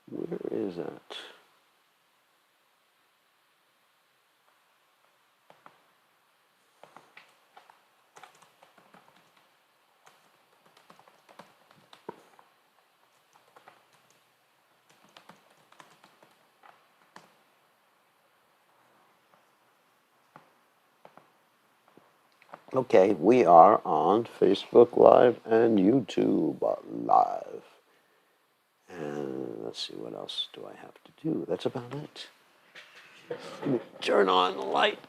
Where is that? Okay, we are on Facebook Live and YouTube Live. And let's see, what else do I have to do? That's about it. Let me turn on the light.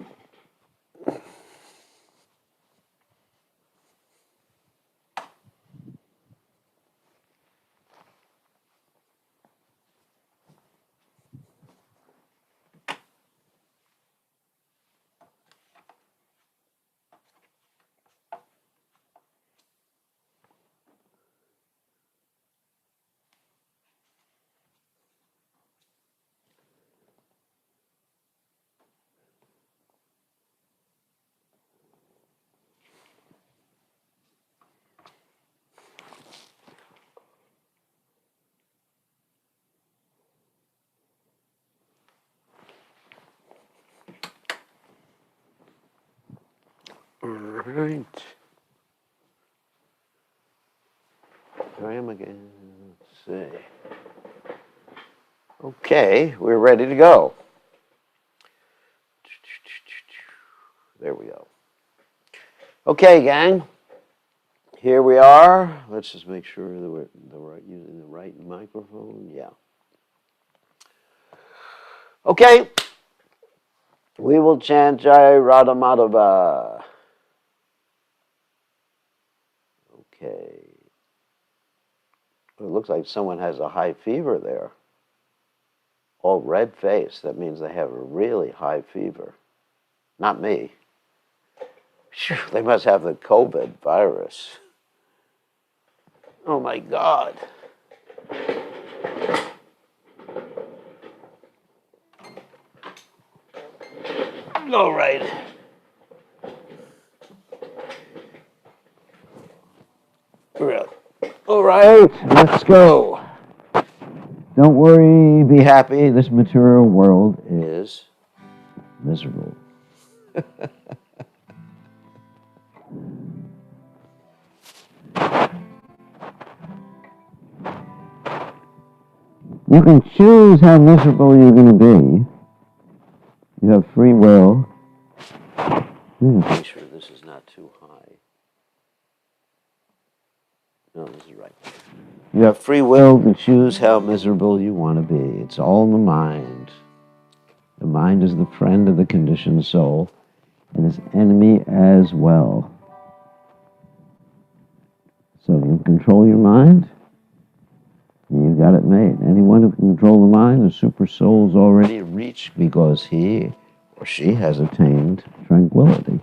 All right. Here I am again. Let's see. Okay, we're ready to go. There we go. Okay, gang. Here we are. Let's just make sure that we're using the right microphone. Yeah. Okay. We will chant Jai Radha Madhava. Okay. It looks like someone has a high fever there. All red face. That means they have a really high fever. Not me. Phew, they must have the COVID virus. Oh my God. All right. All right, let's go. Don't worry, be happy. This material world is miserable. You can choose how miserable you're going to be. You have free will. Make sure this is not too high. No, this is right. You have free will to choose how miserable you want to be. It's all in the mind. The mind is the friend of the conditioned soul and its enemy as well. So you control your mind, and you got it made. Anyone who can control the mind, the super soul's already reached because he or she has attained tranquility.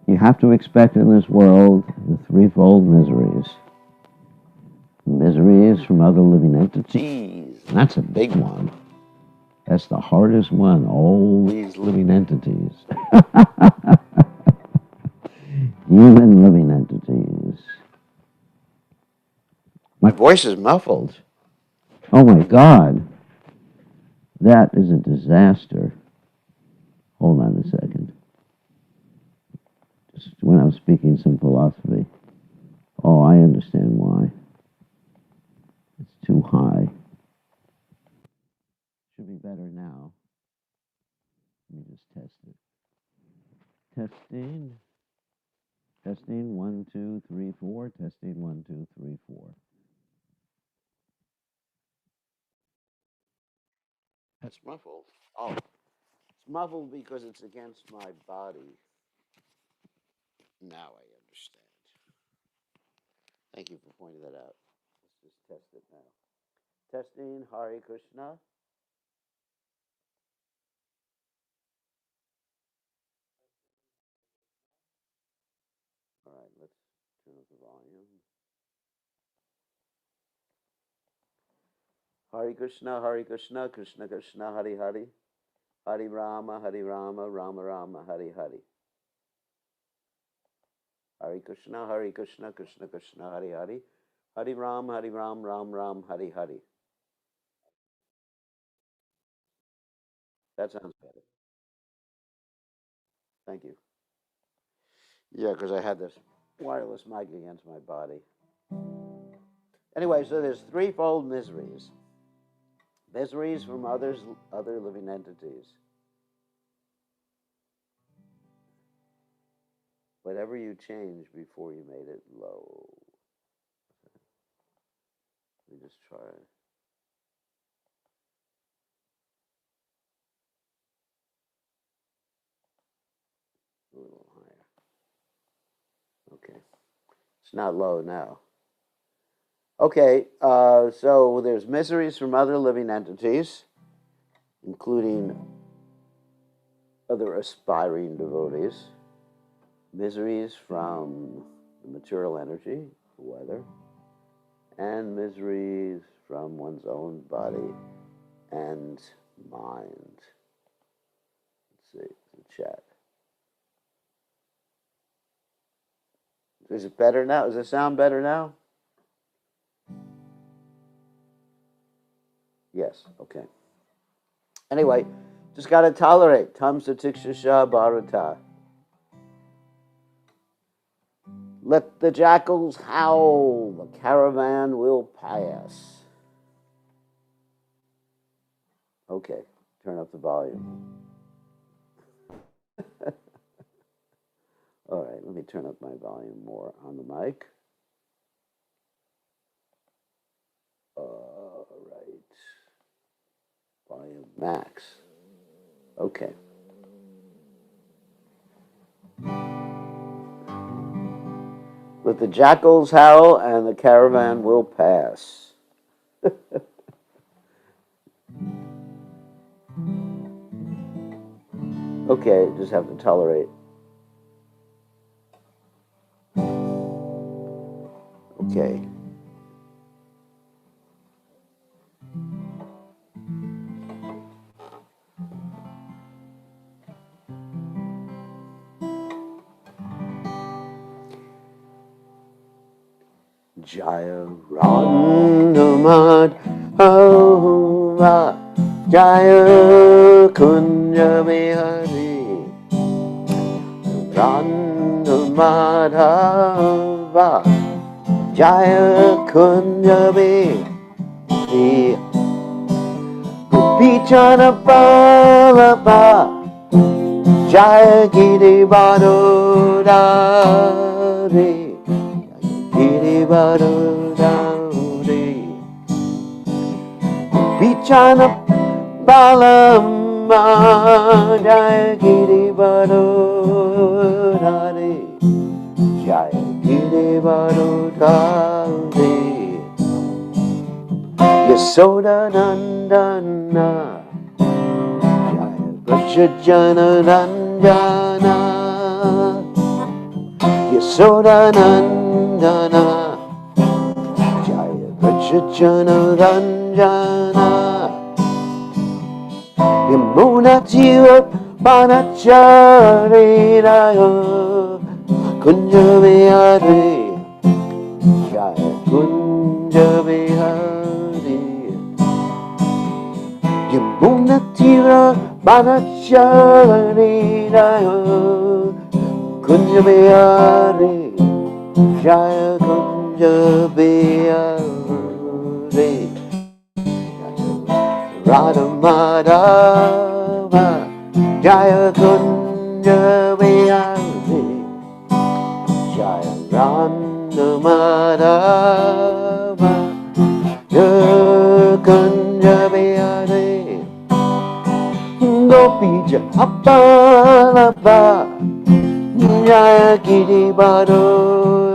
You have to expect in this world the threefold miseries. Miseries from other living entities. And that's a big one. That's the hardest one, all these living entities. Human living entities. My voice is muffled. Oh my God. That is a disaster. Hold on a second. Just when I was speaking some philosophy. Oh, I understand why. It's too high. Should be better now. Let me just test it. Testing. Testing, 1, 2, 3, 4. Testing, 1, 2, 3, 4. That's muffled. Oh, it's muffled because it's against my body. Now I understand. Thank you for pointing that out. Let's just test it now. Testing, Hare Krishna. All right, let's turn up the volume. Hare Krishna, Krishna Krishna, Hare Hare. Hare Rama, Rama Rama, Hare Hare. Hare Krishna, Krishna Krishna, Hare Hare, Hare Ram, Ram Ram, Hare Hare. That sounds better. Thank you. Yeah, because I had this wireless mic against my body. Anyway, so there's threefold miseries. Miseries from other living entities. Whatever you changed before you made it low. Let me just try it. A little higher. Okay. It's not low now. Okay, so there's miseries from other living entities, including other aspiring devotees, miseries from the material energy, the weather, and miseries from one's own body and mind. Let's see, the chat. Is it better now? Does it sound better now? Yes, okay. Anyway, just got to tolerate. Tam satikshasha bharata. Let the jackals howl, the caravan will pass. Okay, turn up the volume. All right, let me turn up my volume more on the mic. All right. Volume max. Okay. Let the jackals howl and the caravan will pass. Okay, just have to tolerate. Okay. Jaya Randamad Hova Jaya Kunja Bihari Randamad Hova Jaya Kunja Bihari Pichana Palapa Jaya Giri Badodari Giri Badodari Pichana Palama Jaya Giri Badodari Jaya Giri Badodari Yasoda Nandana Jaya Brajajana Nandana Yasoda Nandana Jaya Brajajana Nandana Yamuna Jiva Banachari Rayo Kunja Vihari Jaya Kunja Vihari Yamuna Jiva Banachari Rayo Kunja Vihari Jaya Kunja Vihari Radha Madhava Jaya Kunja Vihari Jaya Radha Madhava Jaya Kunja Vihari Gopija Appalapa Jaya Giri Badodari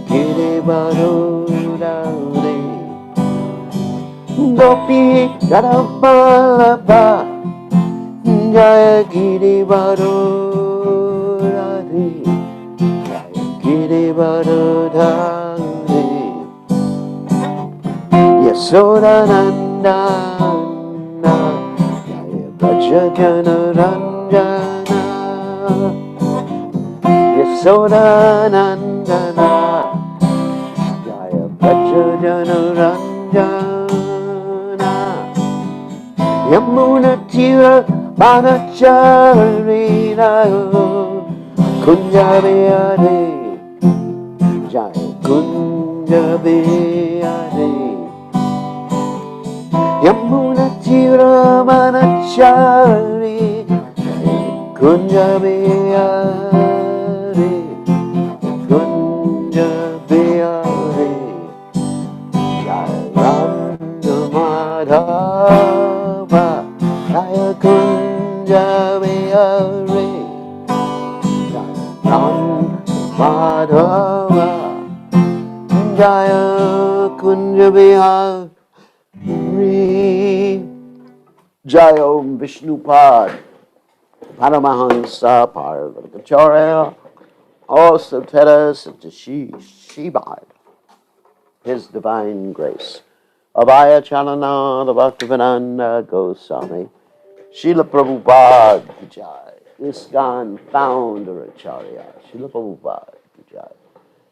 Giri Badodari Gopi Gadapalapa Jaya Giri Badodari Jaya Giri Badodari Yasoda Nandana Jaya Brajajana Ranjana Yasodanandana Jaya Prajajanaranja Yamuna Tira Manacharina Kunjabiyade Jaya Kunjabiyade Yamuna Tira Manachari Kunjabiyade Kunjabiyade Jaya Madhava Jaya Kunjabiyade Jaya Madhava Jaya Kunjabiyade Jaya Om Vishnupad Paramahansa Parvatacharya also Tera Shibad His Divine Grace Abhaya Chalana the Bhaktivedanta Goswami Srila Prabhupada Ki Jai ISKCON Founder Acharya Srila Prabhupada Ki Jai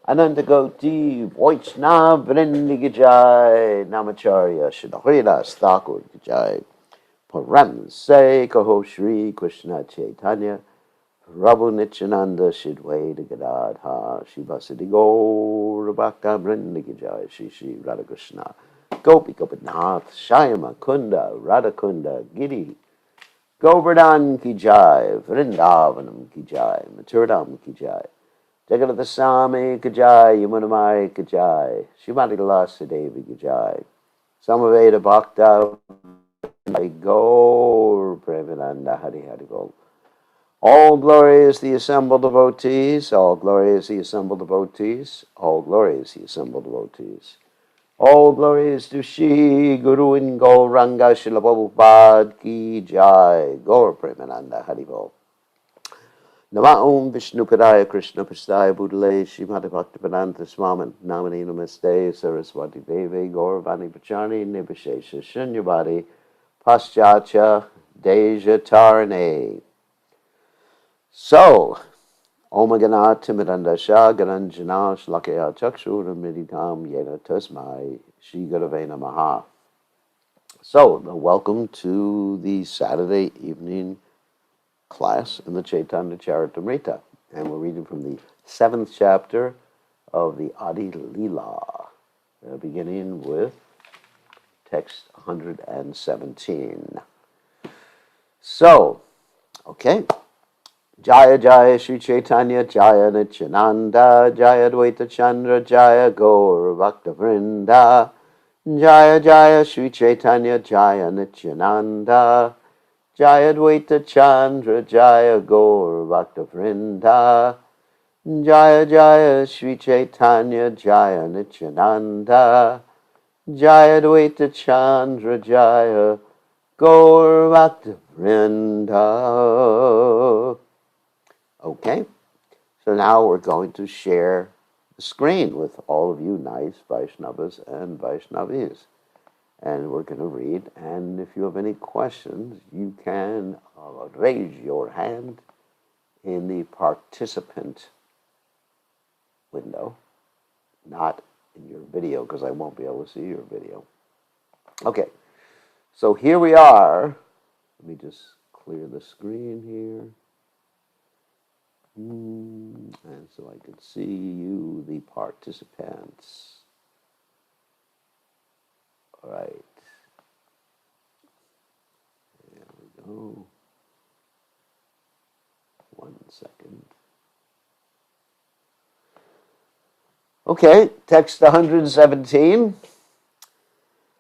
Ananta Goti Vaishnav Vrindi Ki Jai Namacharya Srila Haridas Thakur Ki Jai Param Se Kaho Shri Krishna Chaitanya Prabhu Nityananda Shidwaita Gadadha Shivasati Gaur Bhakta Vrindi Ki Jai Shri Shri Radha Krishna Gopi Gopinath Shyama Kunda Radha Kunda Giri Govardhan Ki Jai Vrindavanam Ki Jai Maturadam Ki Jai Jagannath Swami Ki Jai Yamunamai Ki Jai Shrimati Lasa Devi Ki Jai Samaveda Bhakta Gaur Premananda Hari Hari Bol. All glory is the assembled devotees, all glory is the assembled devotees, all glory is the assembled devotees. All glory is to Shri Guru and Gauranga Srila Prabhupada Ki Jai Gaur Premananda Hari Bol. Nama Om Vishnu Padaya Krishna Pastaya Budale Srimati Bhaktivedanta Swami Namani Namaste Saraswati Devi Gauravani Pachani Nibhishesha Shunyavadi Paschatya Deja Tarane. So, Om Gana Timidandasha Garanjana Shlakaya Chakshura Miditam Yena Tasmai Shri Gurave Namaha. So, welcome to the Saturday evening class in the Caitanya Caritamrta. And we're reading from the 7th chapter of the Adi Lila, beginning with text 117. So, okay. Jaya Jaya Sri Caitanya Jaya Nityananda Jaya Dvaita Chandra Jaya Gaur Bhakta Vrinda Jaya Jaya Sri Caitanya Jaya Nityananda Jaya Dvaita Chandra Jaya Gaur Bhakta Vrinda Jaya Jaya Sri Caitanya Jaya Nityananda Jaya Dvaita Chandra Jaya Gaur Bhakta Vrinda. Okay, so now we're going to share the screen with all of you nice Vaishnavas and Vaishnavis. And we're going to read, and if you have any questions, you can raise your hand in the participant window, not in your video, because I won't be able to see your video. Okay, so here we are. Let me just clear the screen here. And so I can see you, the participants. All right. There we go. 1 second. Okay, text 117.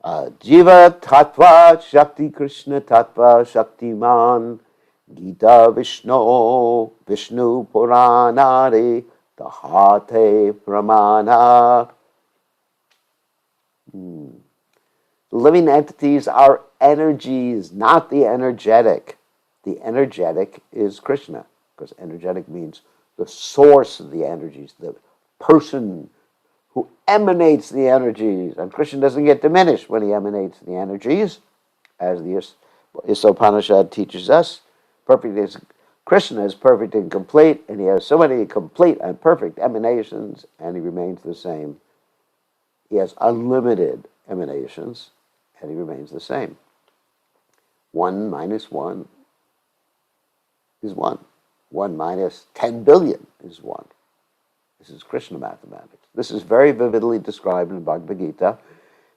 Jiva Tattva Shakti Krishna Tattva Shaktiman Gita Vishnu Vishnu Puranari Tahate Pramana. Living entities are energies, not the energetic. The energetic is Krishna, because energetic means the source of the energies, the person who emanates the energies. And Krishna doesn't get diminished when he emanates the energies, as the Isopanishad teaches us. Perfect Krishna is perfect and complete, and he has so many complete and perfect emanations, and he remains the same. He has unlimited emanations, and he remains the same. 1 minus 1 is 1. 1 minus 10 billion is 1. This is Krishna mathematics. This is very vividly described in Bhagavad Gita,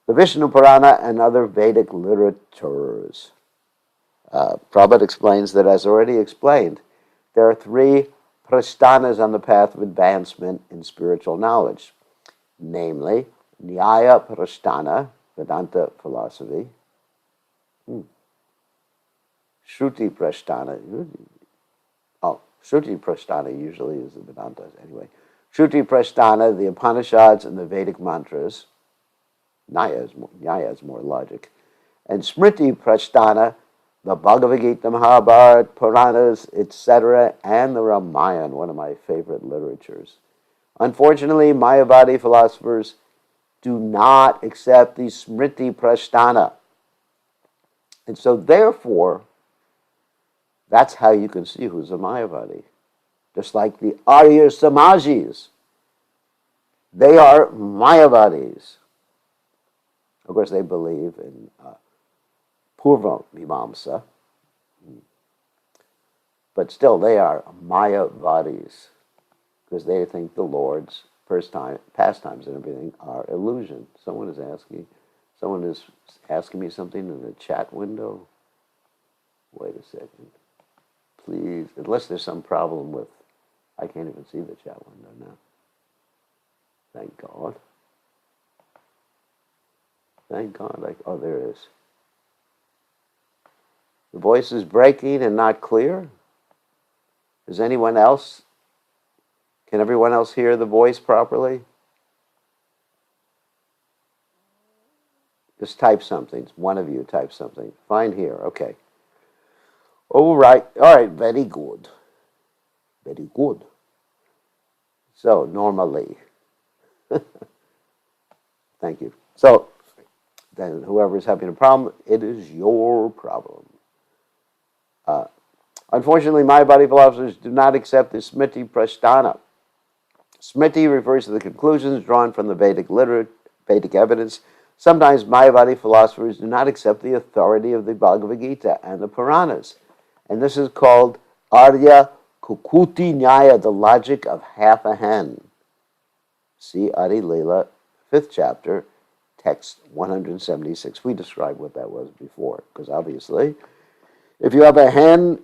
the Vishnu Purana, and other Vedic literatures. Prabhupada explains that, as already explained, there are 3 prasthānas on the path of advancement in spiritual knowledge, namely Nyaya Prasthana, Vedanta philosophy, Shruti Prasthana. Shruti Prasthana usually is the Vedantas anyway. Shruti Prasthana, the Upanishads and the Vedic mantras. Nyaya is more logic. And Smriti Prasthana, the Bhagavad Gita, Mahabharata, Puranas, etc., and the Ramayana, one of my favorite literatures. Unfortunately, Mayavadi philosophers do not accept the Smriti Prasthana. And so therefore, that's how you can see who's a Mayavadi. Just like the Arya Samajis. They are Mayavadis. Of course, they believe in Purva Mimamsa. But still, they are Mayavadis. Because they think the Lord's pastimes and everything are illusion. Someone is asking me something in the chat window. Wait a second. Please, unless there's some problem with, I can't even see the chat window now. Thank God. Thank God. Oh, there it is. The voice is breaking and not clear. Is anyone else? Can everyone else hear the voice properly? Just type something. One of you type something. Fine here. Okay. All right. Very good. Very good. So, normally. Thank you. So, then whoever's having a problem, it is your problem. Unfortunately, Mayavadi philosophers do not accept the Smriti Prasthana. Smriti refers to the conclusions drawn from the Vedic evidence. Sometimes Mayavadi philosophers do not accept the authority of the Bhagavad Gita and the Puranas. And this is called Arya Kukuti Nyaya, the logic of half a hen. See Adi Lila, 5th chapter, text 176. We described what that was before, because obviously, if you have a hen,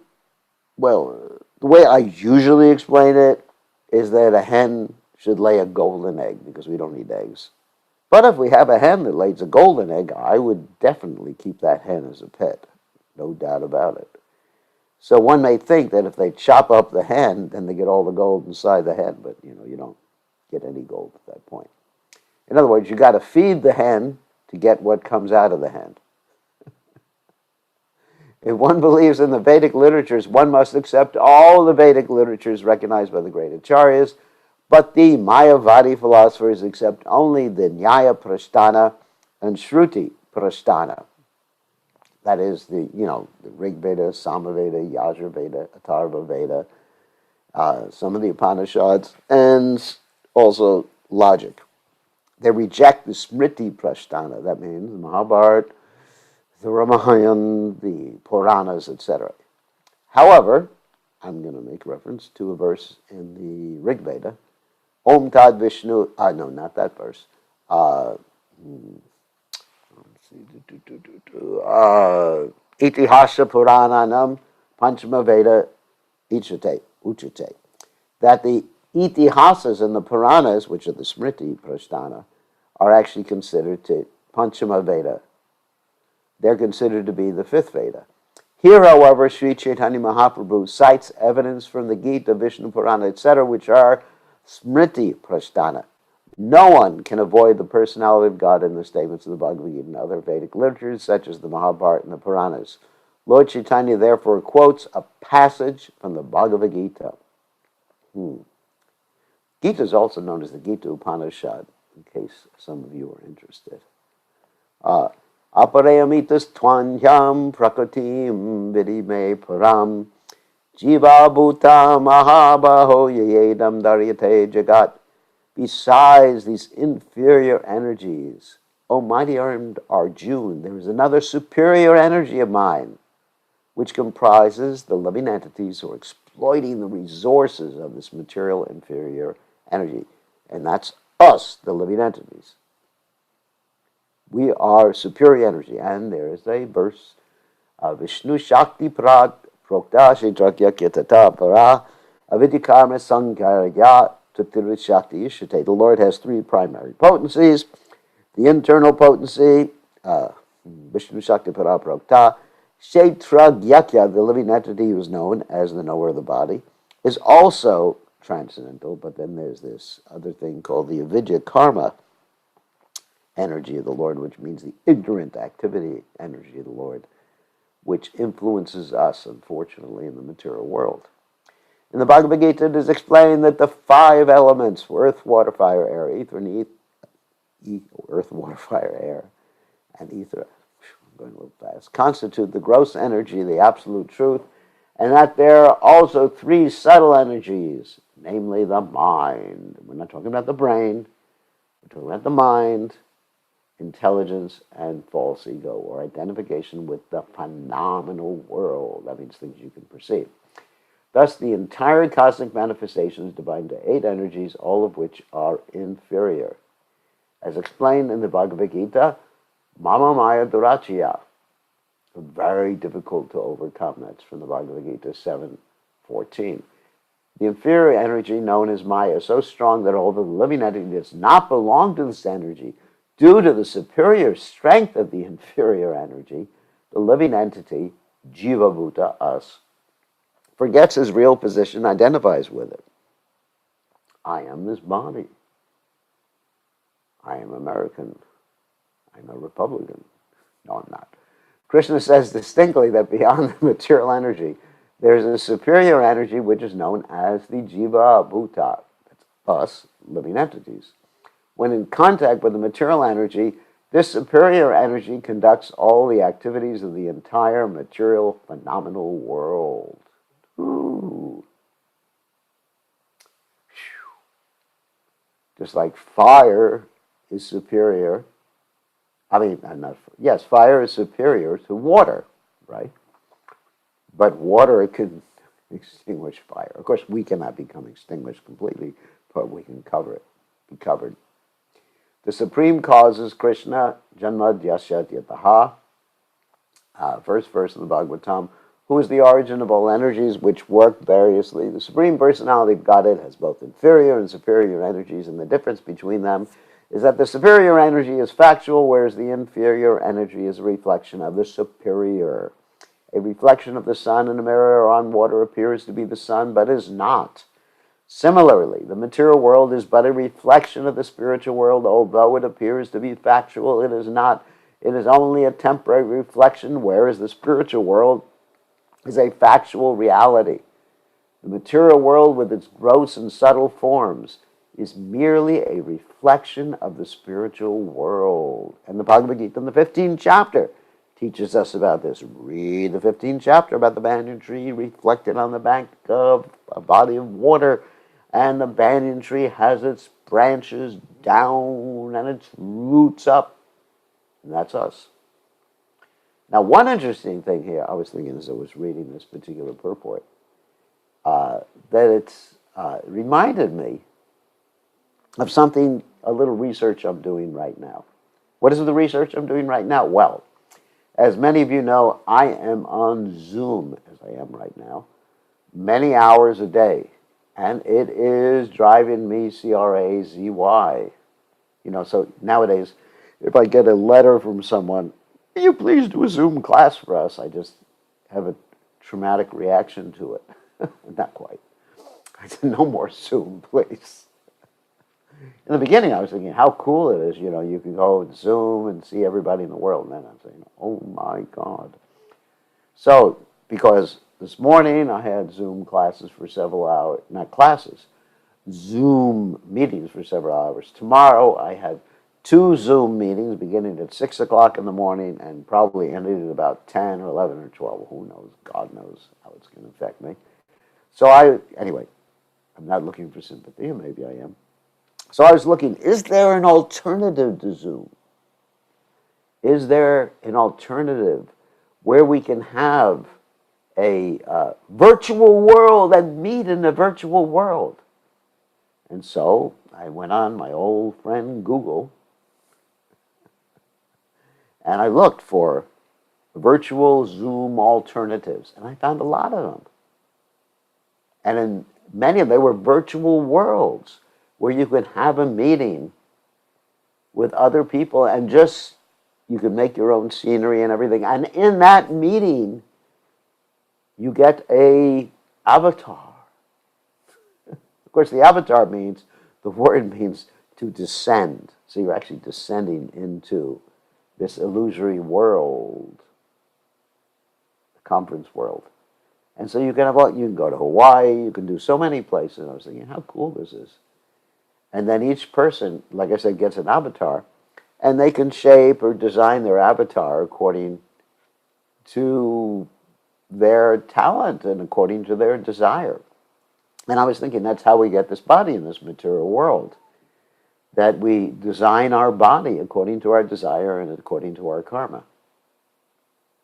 well, the way I usually explain it is that a hen should lay a golden egg, because we don't need eggs. But if we have a hen that lays a golden egg, I would definitely keep that hen as a pet. No doubt about it. So one may think that if they chop up the hen, then they get all the gold inside the hen, but you don't get any gold at that point. In other words, you got to feed the hen to get what comes out of the hen. If one believes in the Vedic literatures, one must accept all the Vedic literatures recognized by the great acharyas, but the Mayavadi philosophers accept only the Nyaya Prasthana and Shruti Prasthana. That is the Rig Veda, Samaveda, Yajur Veda, Atharva Veda, some of the Upanishads, and also logic. They reject the Smriti Prasthana. That means the Mahabharata, the Ramayana, the Puranas, etc. However, I'm going to make reference to a verse in the Rig Veda. Om Tad Vishnu, no, not that verse. Itihasa Purananam Panchama Veda Uchate. That the Itihasas and the Puranas, which are the Smriti Prasthana, are actually considered to Panchama Veda. They're considered to be the 5th Veda. Here, however, Sri Caitanya Mahaprabhu cites evidence from the Gita, Vishnu Purana, etc., which are Smriti Prasthana. No one can avoid the personality of God in the statements of the Bhagavad Gita and other Vedic literatures, such as the Mahabharata and the Puranas. Lord Chaitanya therefore quotes a passage from the Bhagavad Gita. Gita is also known as the Gita Upanishad, in case some of you are interested. Aparayamitas twanyam prakratim vidime param Jiva bhuta mahabaho yedam daryate jagat. Besides these inferior energies, O mighty Arjuna, there is another superior energy of mine, which comprises the living entities who are exploiting the resources of this material inferior energy. And that's us, the living entities. We are superior energy. And there is a verse of Vishnu Shakti Prat Prokta Shitrakya Kitata Para Avidikarma Sankarya Tatir Shakti Ishate. The Lord has three primary potencies. The internal potency, Vishnu Shakti Para Prokta, Kshetragyakya, the living entity who is known as the knower of the body, is also transcendental, but then there's this other thing called the avidya karma energy of the Lord, which means the ignorant activity energy of the Lord, which influences us, unfortunately, in the material world. In the Bhagavad Gita, it is explained that the five elements, earth, water, fire, air, ether, and earth, water, fire, air, and ether, I'm going a little fast, constitute the gross energy, the absolute truth, and that there are also three subtle energies, namely the mind. We're not talking about the brain, we're talking about the mind, intelligence, and false ego, or identification with the phenomenal world. That means things you can perceive. Thus, the entire cosmic manifestation is divided into 8 energies, all of which are inferior. As explained in the Bhagavad Gita, Mama Maya Durachya, very difficult to overcome. That's from the Bhagavad Gita 7:14. The inferior energy known as Maya is so strong that although the living entity does not belong to this energy, due to the superior strength of the inferior energy, the living entity, Jiva Bhuta, us, forgets his real position, identifies with it. I am this body. I am American. I'm a Republican. No, I'm not. Krishna says distinctly that beyond the material energy, there's a superior energy which is known as the Jiva Bhuta. That's us, living entities. When in contact with the material energy, this superior energy conducts all the activities of the entire material phenomenal world. Ooh. Just like fire is superior, fire is superior to water, right? But water can extinguish fire. Of course, we cannot become extinguished completely, but we can be covered. The supreme cause is Krishna, Janma Dyasya Yataha, first verse of the Bhagavatam, who is the origin of all energies which work variously. The Supreme Personality of Godhead has both inferior and superior energies, and the difference between them is that the superior energy is factual, whereas the inferior energy is a reflection of the superior. A reflection of the sun in a mirror or on water appears to be the sun, but is not. Similarly, the material world is but a reflection of the spiritual world. Although it appears to be factual, it is not. It is only a temporary reflection, whereas the spiritual world is a factual reality. The material world, with its gross and subtle forms, is merely a reflection of the spiritual world. And the Bhagavad Gita in the 15th chapter teaches us about this. Read the 15th chapter about the banyan tree reflected on the bank of a body of water, and the banyan tree has its branches down and its roots up. And that's us. Now, one interesting thing here, I was thinking as I was reading this particular purport, that it's reminded me of something, a little research I'm doing right now. What is the research I'm doing right now? Well, as many of you know, I am on Zoom, as I am right now, many hours a day. And it is driving me crazy. So nowadays, if I get a letter from someone, "Will you please do a Zoom class for us?" I just have a traumatic reaction to it. Not quite. I said, "No more Zoom, please." In the beginning, I was thinking how cool it is. You can go and Zoom and see everybody in the world. And then I'm saying, oh my God. So, because this morning I had Zoom classes for several hours, not classes, Zoom meetings for several hours. Tomorrow I have 2 Zoom meetings beginning at 6 o'clock in the morning and probably ending at about 10 or 11 or 12. Who knows? God knows how it's going to affect me. So anyway, I'm not looking for sympathy, or maybe I am. So I was looking, is there an alternative to Zoom? Is there an alternative where we can have a virtual world and meet in the virtual world? And so I went on my old friend Google, and I looked for virtual Zoom alternatives, and I found a lot of them. And in many of them, they were virtual worlds where you could have a meeting with other people and just, you could make your own scenery and everything. And in that meeting, you get a avatar. Of course, the avatar means, the word means to descend. So you're actually descending into this illusory world, the conference world. And so you can go to Hawaii, you can do so many places. I was thinking, how cool this is. And then each person, like I said, gets an avatar, and they can shape or design their avatar according to their talent and according to their desire. And I was thinking, that's how we get this body in this material world. That we design our body according to our desire and according to our karma.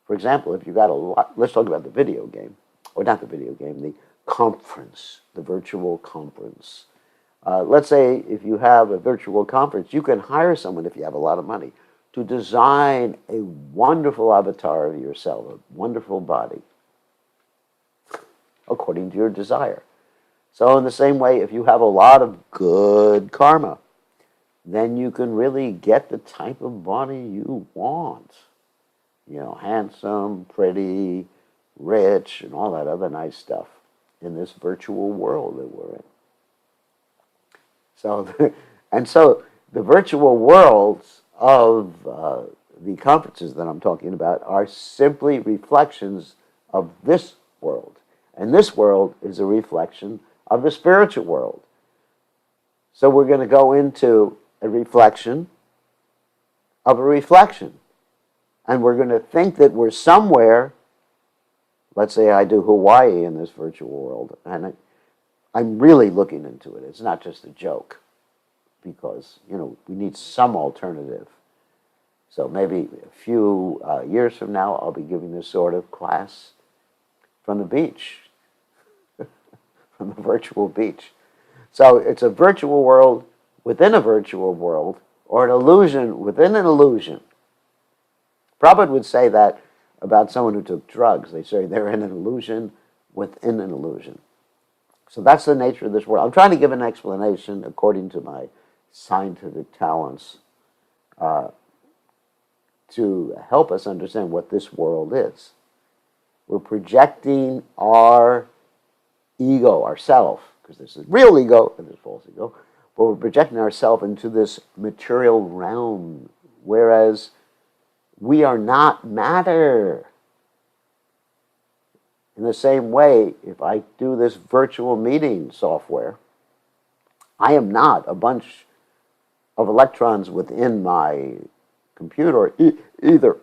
For example, if you got a lot, let's talk about the video game, or not the video game, the conference, the virtual conference. Let's say if you have a virtual conference, you can hire someone, if you have a lot of money, to design a wonderful avatar of yourself, a wonderful body, according to your desire. So in the same way, if you have a lot of good karma, then you can really get the type of body you want. You know, handsome, pretty, rich, and all that other nice stuff in this virtual world that we're in. So the virtual worlds of the conferences that I'm talking about are simply reflections of this world. And this world is a reflection of the spiritual world. So we're going to go into a reflection of a reflection. And we're going to think that we're somewhere. Let's say I do Hawaii in this virtual world, and I'm really looking into it. It's not just a joke, because, you know, we need some alternative. So maybe a few years from now, I'll be giving this sort of class from the beach, from the virtual beach. So it's a virtual world within a virtual world, or an illusion within an illusion. Prabhupada would say that about someone who took drugs. They say they're in an illusion within an illusion. So that's the nature of this world. I'm trying to give an explanation according to my scientific talents to help us understand what this world is. We're projecting our ego, ourself, because there's a real ego and there's false ego, but we're projecting ourselves into this material realm, whereas we are not matter. In the same way, if I do this virtual meeting software, I am not a bunch of electrons within my computer either.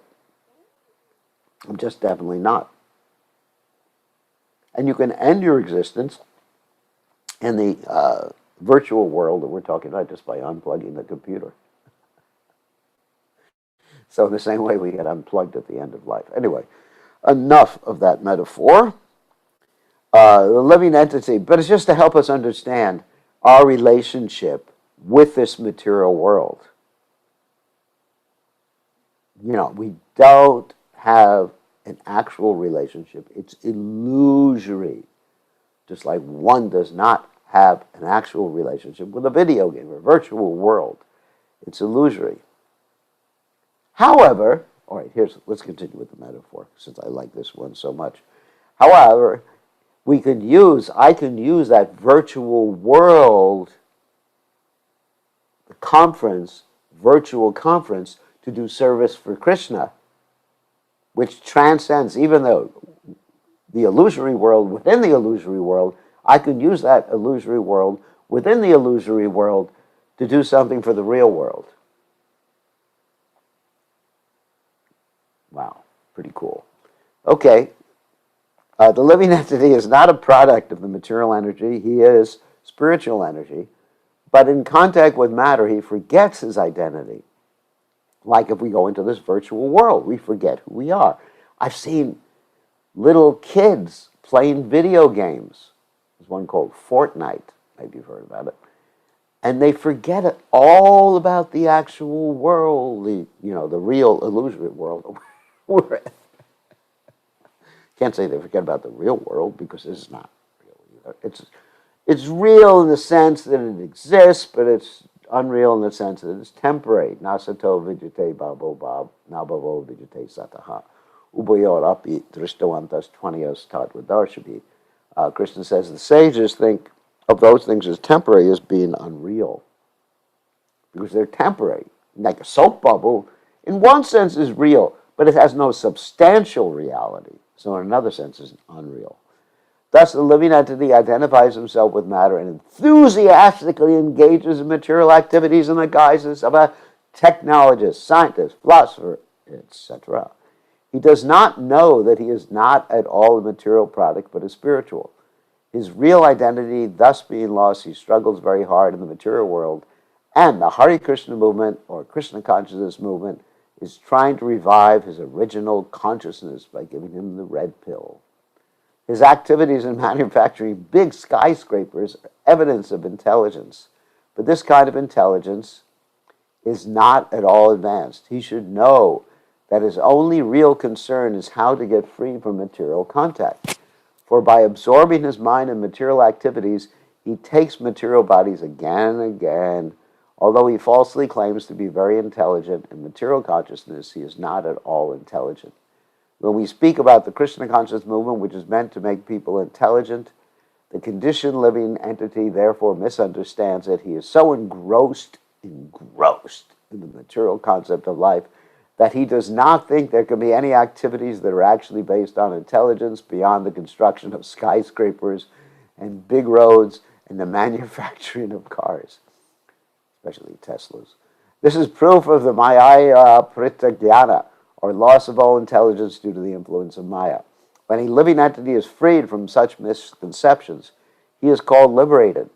I'm just definitely not. And you can end your existence in the virtual world that we're talking about just by unplugging the computer. So in the same way, we get unplugged at the end of life. Anyway, enough of that metaphor. The living entity, but it's just to help us understand our relationship with this material world. You know, we don't have an actual relationship. It's illusory. Just like one does not have an actual relationship with a video game or virtual world. It's illusory. However, all right, let's continue with the metaphor, since I like this one so much. However, I can use that virtual world, the virtual conference, to do service for Krishna, which transcends, even though the illusory world within the illusory world, I could use that illusory world within the illusory world to do something for the real world. Wow, pretty cool. Okay, The living entity is not a product of the material energy. He is spiritual energy. But in contact with matter, he forgets his identity. Like if we go into this virtual world, we forget who we are. I've seen little kids playing video games. There's one called Fortnite. Maybe you've heard about it. And they forget it all about the actual world, the real illusory world. Can't say they forget about the real world because it's not real either. It's real in the sense that it exists, but it's unreal in the sense that it's temporary. Nasato vijate babo bab, nabavo vijate sataha. Ubayor api drishtavantas tvanyas tatvadarshabhi. Krishna says the sages think of those things as temporary as being unreal. Because they're temporary. Like a soap bubble, in one sense is real, but it has no substantial reality. So in another sense is unreal. Thus, the living entity identifies himself with matter and enthusiastically engages in material activities in the guises of a technologist, scientist, philosopher, etc. He does not know that he is not at all a material product, but a spiritual. His real identity thus being lost, he struggles very hard in the material world, and the Hare Krishna movement, or Krishna consciousness movement, is trying to revive his original consciousness by giving him the red pill. His activities in manufacturing big skyscrapers are evidence of intelligence, but this kind of intelligence is not at all advanced. He should know that his only real concern is how to get free from material contact. For by absorbing his mind in material activities, he takes material bodies again and again. Although he falsely claims to be very intelligent, in material consciousness he is not at all intelligent. When we speak about the Krishna conscious movement, which is meant to make people intelligent, the conditioned living entity therefore misunderstands it. He is so engrossed in the material concept of life that he does not think there can be any activities that are actually based on intelligence beyond the construction of skyscrapers and big roads and the manufacturing of cars, especially Teslas. This is proof of the Maya Pritagyana, or loss of all intelligence due to the influence of Maya. When a living entity is freed from such misconceptions, he is called liberated.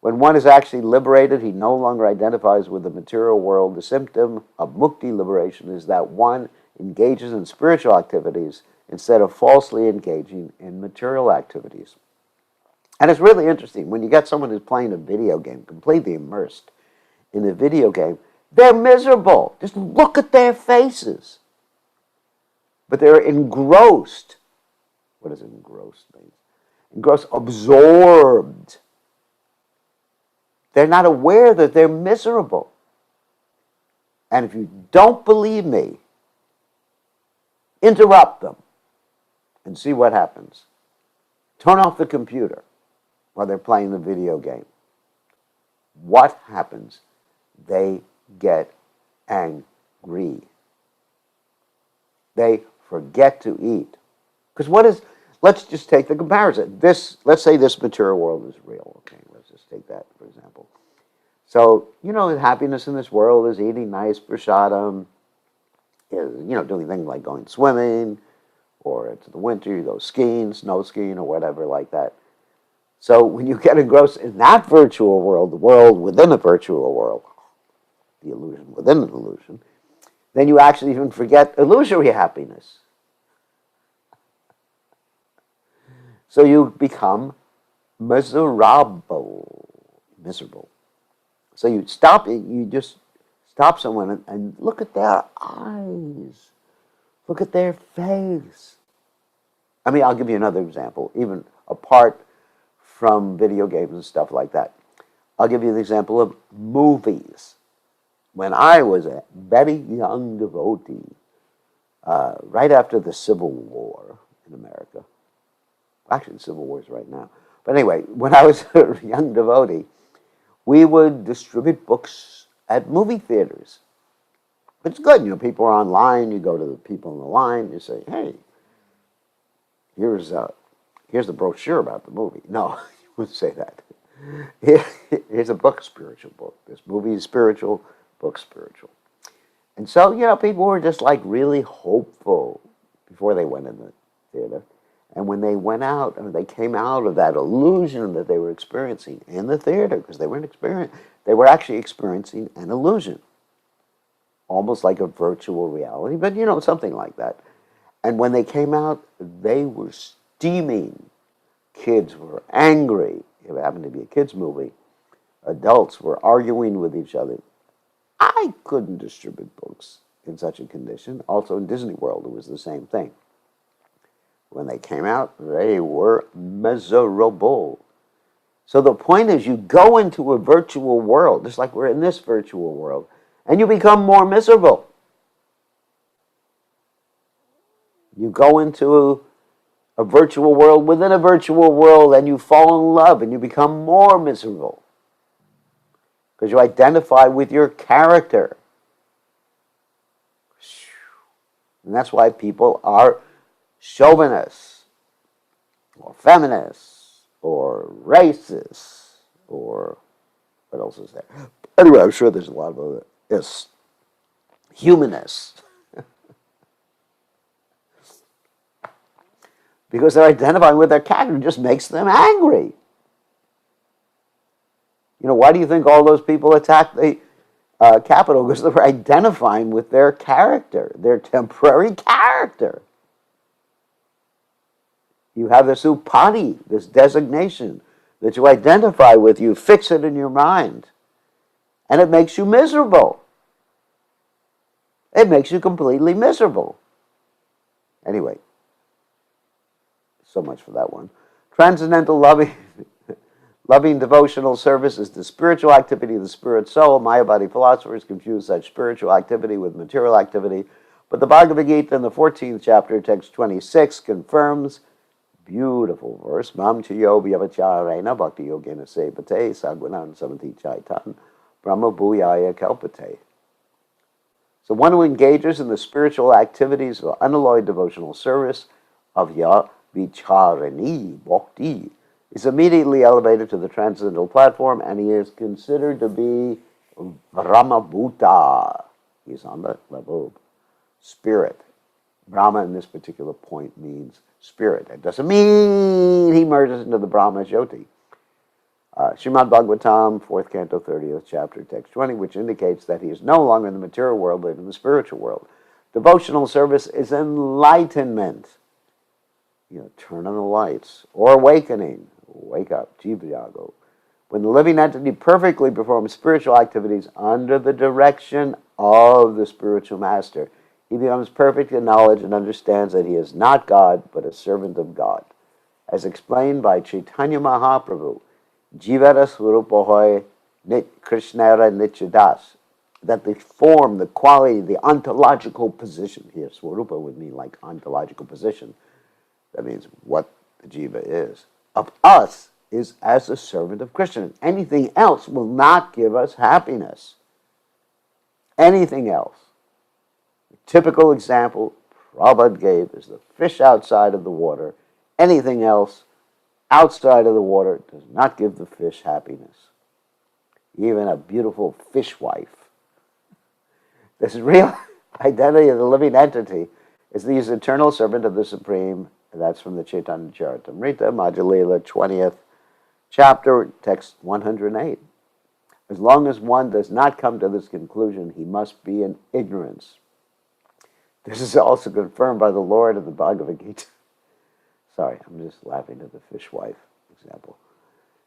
When one is actually liberated, he no longer identifies with the material world. The symptom of mukti liberation is that one engages in spiritual activities instead of falsely engaging in material activities. And it's really interesting. When you get someone who's playing a video game, completely immersed in a video game, they're miserable. Just look at their faces. But they're engrossed. What does engrossed mean? Engrossed, absorbed. They're not aware that they're miserable. And if you don't believe me, interrupt them and see what happens. Turn off the computer while they're playing the video game. What happens? They get angry. They forget to eat. Because let's just take the comparison. Let's say this material world is real. Okay, let's just take that for example. So, happiness in this world is eating nice prasadam, doing things like going swimming, or it's the winter, you go skiing, snow skiing, or whatever like that. So when you get engrossed in that virtual world, the world within a virtual world, the illusion within an illusion, then you actually even forget illusory happiness. So you become miserable. So you just stop someone and look at their eyes. Look at their face. I mean, I'll give you another example, even apart from video games and stuff like that. I'll give you the example of movies. When I was a very young devotee, right after the Civil War in America, actually the Civil War is right now, but anyway, when I was a young devotee, we would distribute books at movie theaters. It's good, people are online, you go to the people in the line, you say, hey, here's the brochure about the movie. No, you wouldn't say that. Here's a book, spiritual book. This movie is spiritual, book spiritual. And so, people were just like really hopeful before they went in the theater. And when they went out, or they came out of that illusion that they were experiencing in the theater, because they were actually experiencing an illusion, almost like a virtual reality, but something like that. And when they came out, they were steaming. Kids were angry. It happened to be a kids' movie. Adults were arguing with each other. I couldn't distribute books in such a condition. Also in Disney World, it was the same thing. When they came out, they were miserable. So the point is, you go into a virtual world, just like we're in this virtual world, and you become more miserable. You go into a virtual world within a virtual world, and you fall in love, and you become more miserable. Because you identify with your character. And that's why people are chauvinists, or feminists, or racists, or what else is there? Anyway, I'm sure there's a lot of other humanists. Because they're identifying with their character. It just makes them angry. Why do you think all those people attacked the Capitol? Because they were identifying with their character, their temporary character. You have this upadi, this designation that you identify with. You fix it in your mind. And it makes you miserable. It makes you completely miserable. Anyway, so much for that one. Transcendental loving devotional service is the spiritual activity of the spirit soul. Mayavadi philosophers confuse such spiritual activity with material activity. But the Bhagavad Gita in the 14th chapter, text 26, confirms, beautiful verse, Mam chayo vyavacharena bhakti yogena sevate sagvanan samanti chaitan brahma bhuyaya kalpate. So one who engages in the spiritual activities of unalloyed devotional service of vicharani bhakti is immediately elevated to the transcendental platform, and he is considered to be Brahma Bhuta. He's on the level of spirit. Brahma in this particular point means spirit. It doesn't mean he merges into the Brahma Jyoti. Srimad Bhagavatam, 4th Canto, 30th chapter, text 20, which indicates that he is no longer in the material world, but in the spiritual world. Devotional service is enlightenment. Turn on the lights. Or awakening. Wake up. Jivajago. When the living entity perfectly performs spiritual activities under the direction of the spiritual master, he becomes perfect in knowledge and understands that he is not God, but a servant of God. As explained by Caitanya Mahaprabhu, Jivara Swarupahoy Nit Krishnara Nityadas, that the form, the quality, the ontological position here, Swarupa would mean like ontological position, that means what the jiva is, of us is as a servant of Krishna. Anything else will not give us happiness. Anything else. The typical example Prabhupada gave is the fish outside of the water. Anything else outside of the water does not give the fish happiness. Even a beautiful fish wife. This real identity of the living entity is the eternal servant of the Supreme. That's from the Chaitanya Caritamrta, Lila, 20th chapter, text 108. As long as one does not come to this conclusion, he must be in ignorance. This is also confirmed by the Lord of the Bhagavad Gita. Sorry, I'm just laughing at the fish wife example.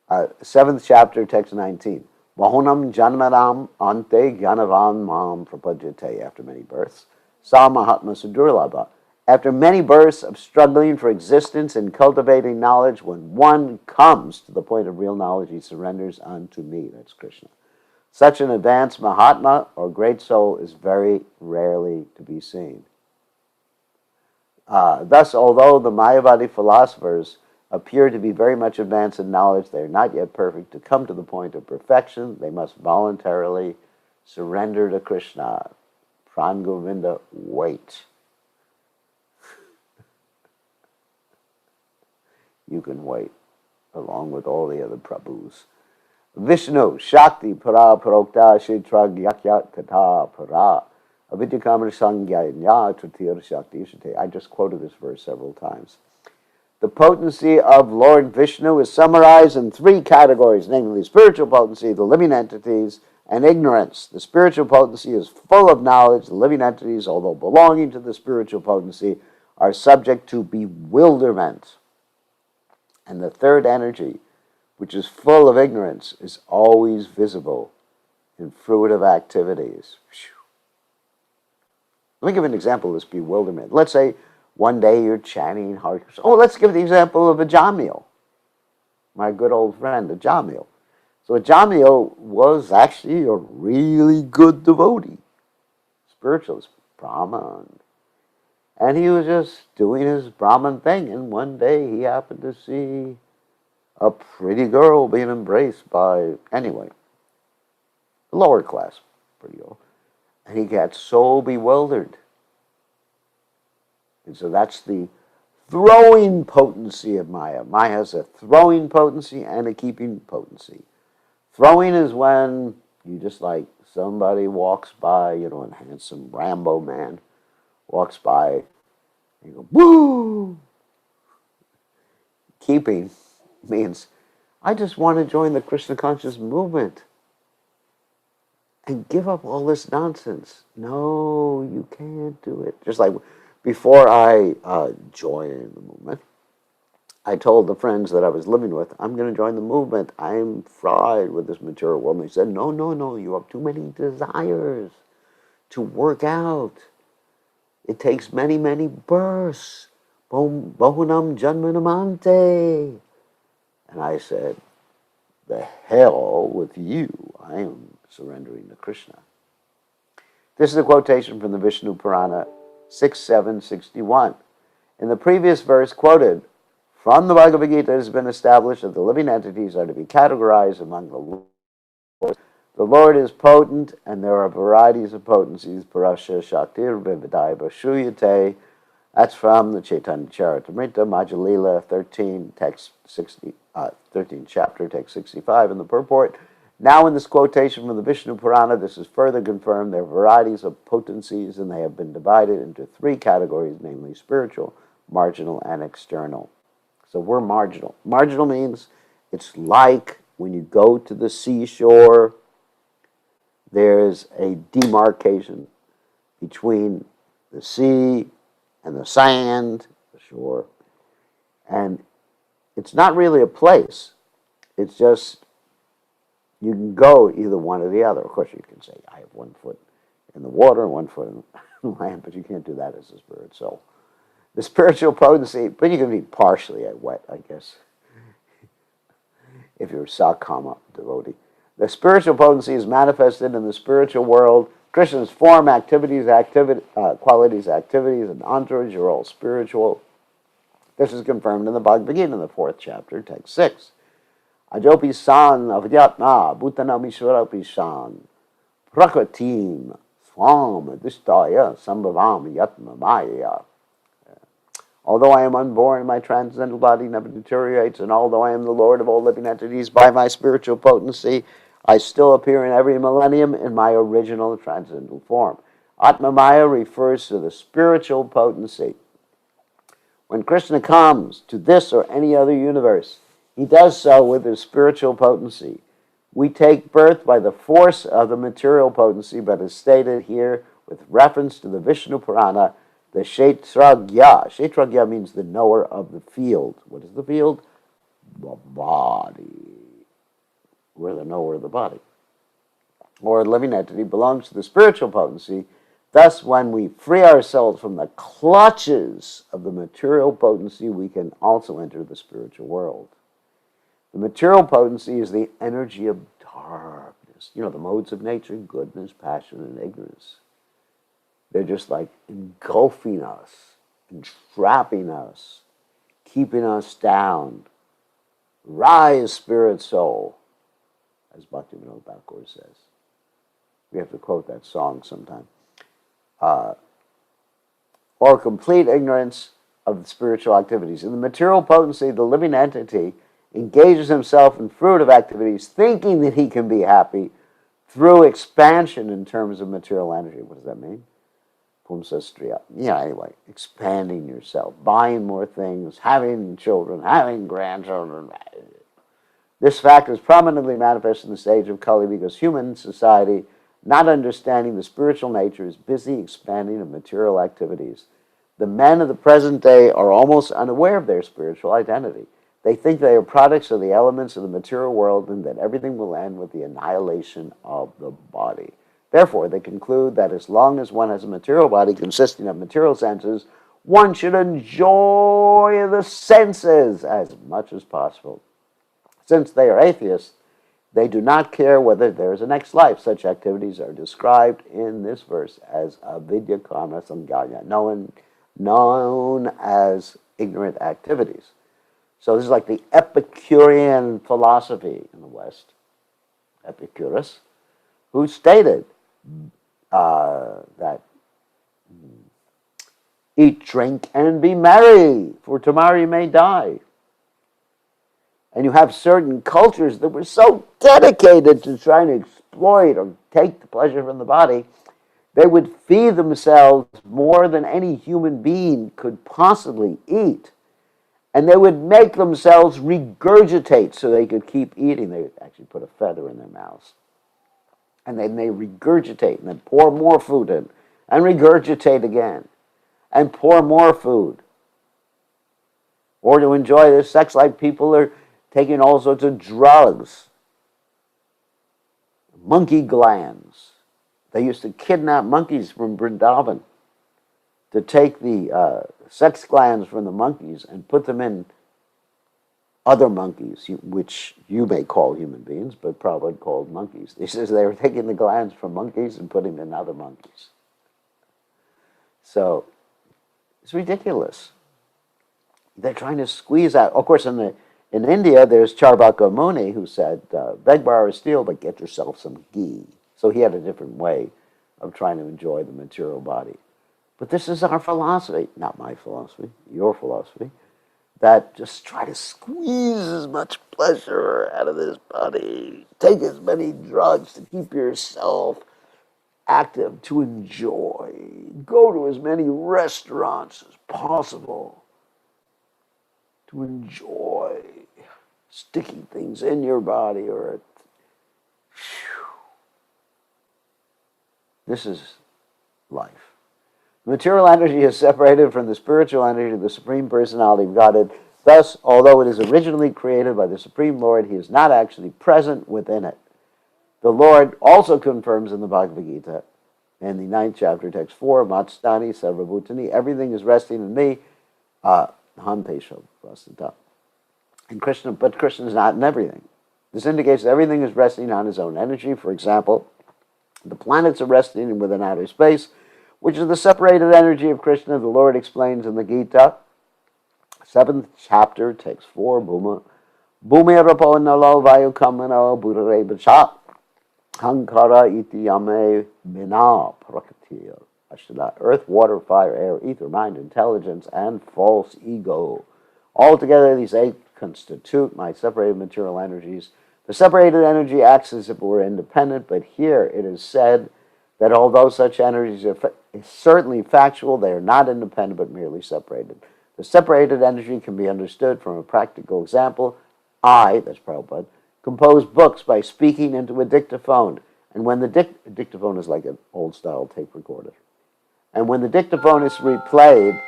7th chapter, text 19. Vahunam janmaram ante gyanavan mam prapajate. After many births. Sa mahatma sudurlabha. After many births of struggling for existence and cultivating knowledge, when one comes to the point of real knowledge, he surrenders unto me. That's Krishna. Such an advanced Mahatma or great soul is very rarely to be seen. Thus, although the Mayavadi philosophers appear to be very much advanced in knowledge, they are not yet perfect. To come to the point of perfection, they must voluntarily surrender to Krishna. Pran Govinda, wait. You can wait, along with all the other Prabhus. Vishnu, Shakti, Para, Parokta, Shitrag, Yakyat, Kata, Para, Avidyakamra Sangyaya, Tritir, Shakti, Ishate. I just quoted this verse several times. The potency of Lord Vishnu is summarized in three categories, namely spiritual potency, the living entities, and ignorance. The spiritual potency is full of knowledge. The living entities, although belonging to the spiritual potency, are subject to bewilderment. And the third energy, which is full of ignorance, is always visible in fruitive activities. Let me give an example of this bewilderment. Let's say one day you're chanting Hare Krishna. Oh, let's give the example of a Jamil, my good old friend, a Jamil. So a Jamil was actually a really good devotee, spiritualist, Brahman. And he was just doing his Brahman thing, and one day he happened to see a pretty girl being embraced by, anyway, a lower class pretty girl. And he got so bewildered. And so that's the throwing potency of Maya. Maya has a throwing potency and a keeping potency. Throwing is when you just like somebody walks by, a handsome Rambo man walks by, and you go, woo! Keeping means, I just want to join the Krishna conscious movement and give up all this nonsense. No, you can't do it. Just like before I joined the movement, I told the friends that I was living with, I'm going to join the movement. I'm fried with this material world. And they said, no, you have too many desires to work out. It takes many, many births. Bahunam janmanamante. And I said, the hell with you. I am surrendering to Krishna. This is a quotation from the Vishnu Purana 6.7.61. In the previous verse quoted, from the Bhagavad Gita, it has been established that the living entities are to be categorized among the Lords. The Lord is potent, and there are varieties of potencies. Parasya Shaktir Vividaiva Shuyate. That's from the Caitanya Caritamrta, Madhya Lila 13, text 60, 13 chapter, text 65 in the purport. Now in this quotation from the Vishnu Purana, this is further confirmed. There are varieties of potencies, and they have been divided into three categories, namely spiritual, marginal, and external. So we're marginal. Marginal means it's like when you go to the seashore, there's a demarcation between the sea and the sand, the shore. And it's not really a place. It's just, you can go either one or the other. Of course, you can say, I have 1 foot in the water and 1 foot in the land, but you can't do that as a spirit. So the spiritual potency, but you can be partially wet, I guess, if you're a Sakama devotee. The spiritual potency is manifested in the spiritual world. Krishna's form, qualities, activities, and entourage are all spiritual. This is confirmed in the Bhagavad Gita in the 4th chapter, text 6. Ajopi san avyatma bhutanam ishvarapi san prakritim swam adhisthaya sambhavam yatma maya. Although I am unborn, my transcendental body never deteriorates, and although I am the Lord of all living entities by my spiritual potency, I still appear in every millennium in my original transcendental form. Atma Maya refers to the spiritual potency. When Krishna comes to this or any other universe, he does so with his spiritual potency. We take birth by the force of the material potency, but as stated here with reference to the Vishnu Purana, the Kshetragya. Kshetragya means the knower of the field. What is the field? The body. We're the knower of the body. Or a living entity belongs to the spiritual potency. Thus, when we free ourselves from the clutches of the material potency, we can also enter the spiritual world. The material potency is the energy of darkness. The modes of nature, goodness, passion, and ignorance. They're just like engulfing us, entrapping us, keeping us down. Rise, spirit, soul, as Bhaktivinoda Thakur says. We have to quote that song sometime. Or complete ignorance of the spiritual activities. In the material potency, the living entity engages himself in fruitive activities, thinking that he can be happy through expansion in terms of material energy. What does that mean? Pumsastriya. Yeah, anyway, expanding yourself, buying more things, having children, having grandchildren. This fact is prominently manifest in the stage of Kali because human society, not understanding the spiritual nature, is busy expanding of material activities. The men of the present day are almost unaware of their spiritual identity. They think they are products of the elements of the material world and that everything will end with the annihilation of the body. Therefore, they conclude that as long as one has a material body consisting of material senses, one should enjoy the senses as much as possible. Since they are atheists, they do not care whether there is a next life. Such activities are described in this verse as avidya karma sangaya, known as ignorant activities. So this is like the Epicurean philosophy in the West, Epicurus, who stated that eat, drink, and be merry, for tomorrow you may die. And you have certain cultures that were so dedicated to trying to exploit or take the pleasure from the body, they would feed themselves more than any human being could possibly eat. And they would make themselves regurgitate so they could keep eating. They would actually put a feather in their mouths. And then they regurgitate and then pour more food in and regurgitate again and pour more food. Or to enjoy their sex life, people are taking all sorts of drugs, monkey glands. They used to kidnap monkeys from Vrindavan to take the sex glands from the monkeys and put them in other monkeys, which you may call human beings, but probably called monkeys. He says they were taking the glands from monkeys and putting them in other monkeys. So it's ridiculous. They're trying to squeeze out. Of course, in India, there's Charvaka Muni who said, beg, borrow, or steal, but get yourself some ghee. So he had a different way of trying to enjoy the material body. But this is our philosophy, not my philosophy, your philosophy, that just try to squeeze as much pleasure out of this body, take as many drugs to keep yourself active, to enjoy, go to as many restaurants as possible, to enjoy sticking things in your body or this is life. Material energy is separated from the spiritual energy of the Supreme Personality of Godhead. Thus, although it is originally created by the Supreme Lord, he is not actually present within it. The Lord also confirms in the Bhagavad Gita, in the 9th chapter, text 4, Matstani Sarvabhutani, everything is resting in me, Hantesha Vasanta. And Krishna is not in everything. This indicates that everything is resting on his own energy. For example, the planets are resting within outer space, which is the separated energy of Krishna. The Lord explains in the Gita, 7th chapter, text 4, Bhumi Rapo Nalo Vayu Kamano Budare Bacha Hankara Iti Yame Bina Prakatiya Ashtada. Earth, water, fire, air, ether, mind, intelligence, and false ego. Altogether, these 8 constitute my separated material energies. The separated energy acts as if it were independent, but here it is said that although such energies are certainly factual, they are not independent but merely separated. The separated energy can be understood from a practical example. I, that's Prabhupada, compose books by speaking into a dictaphone. And when the dictaphone is like an old-style tape recorder. And when the dictaphone is replayed,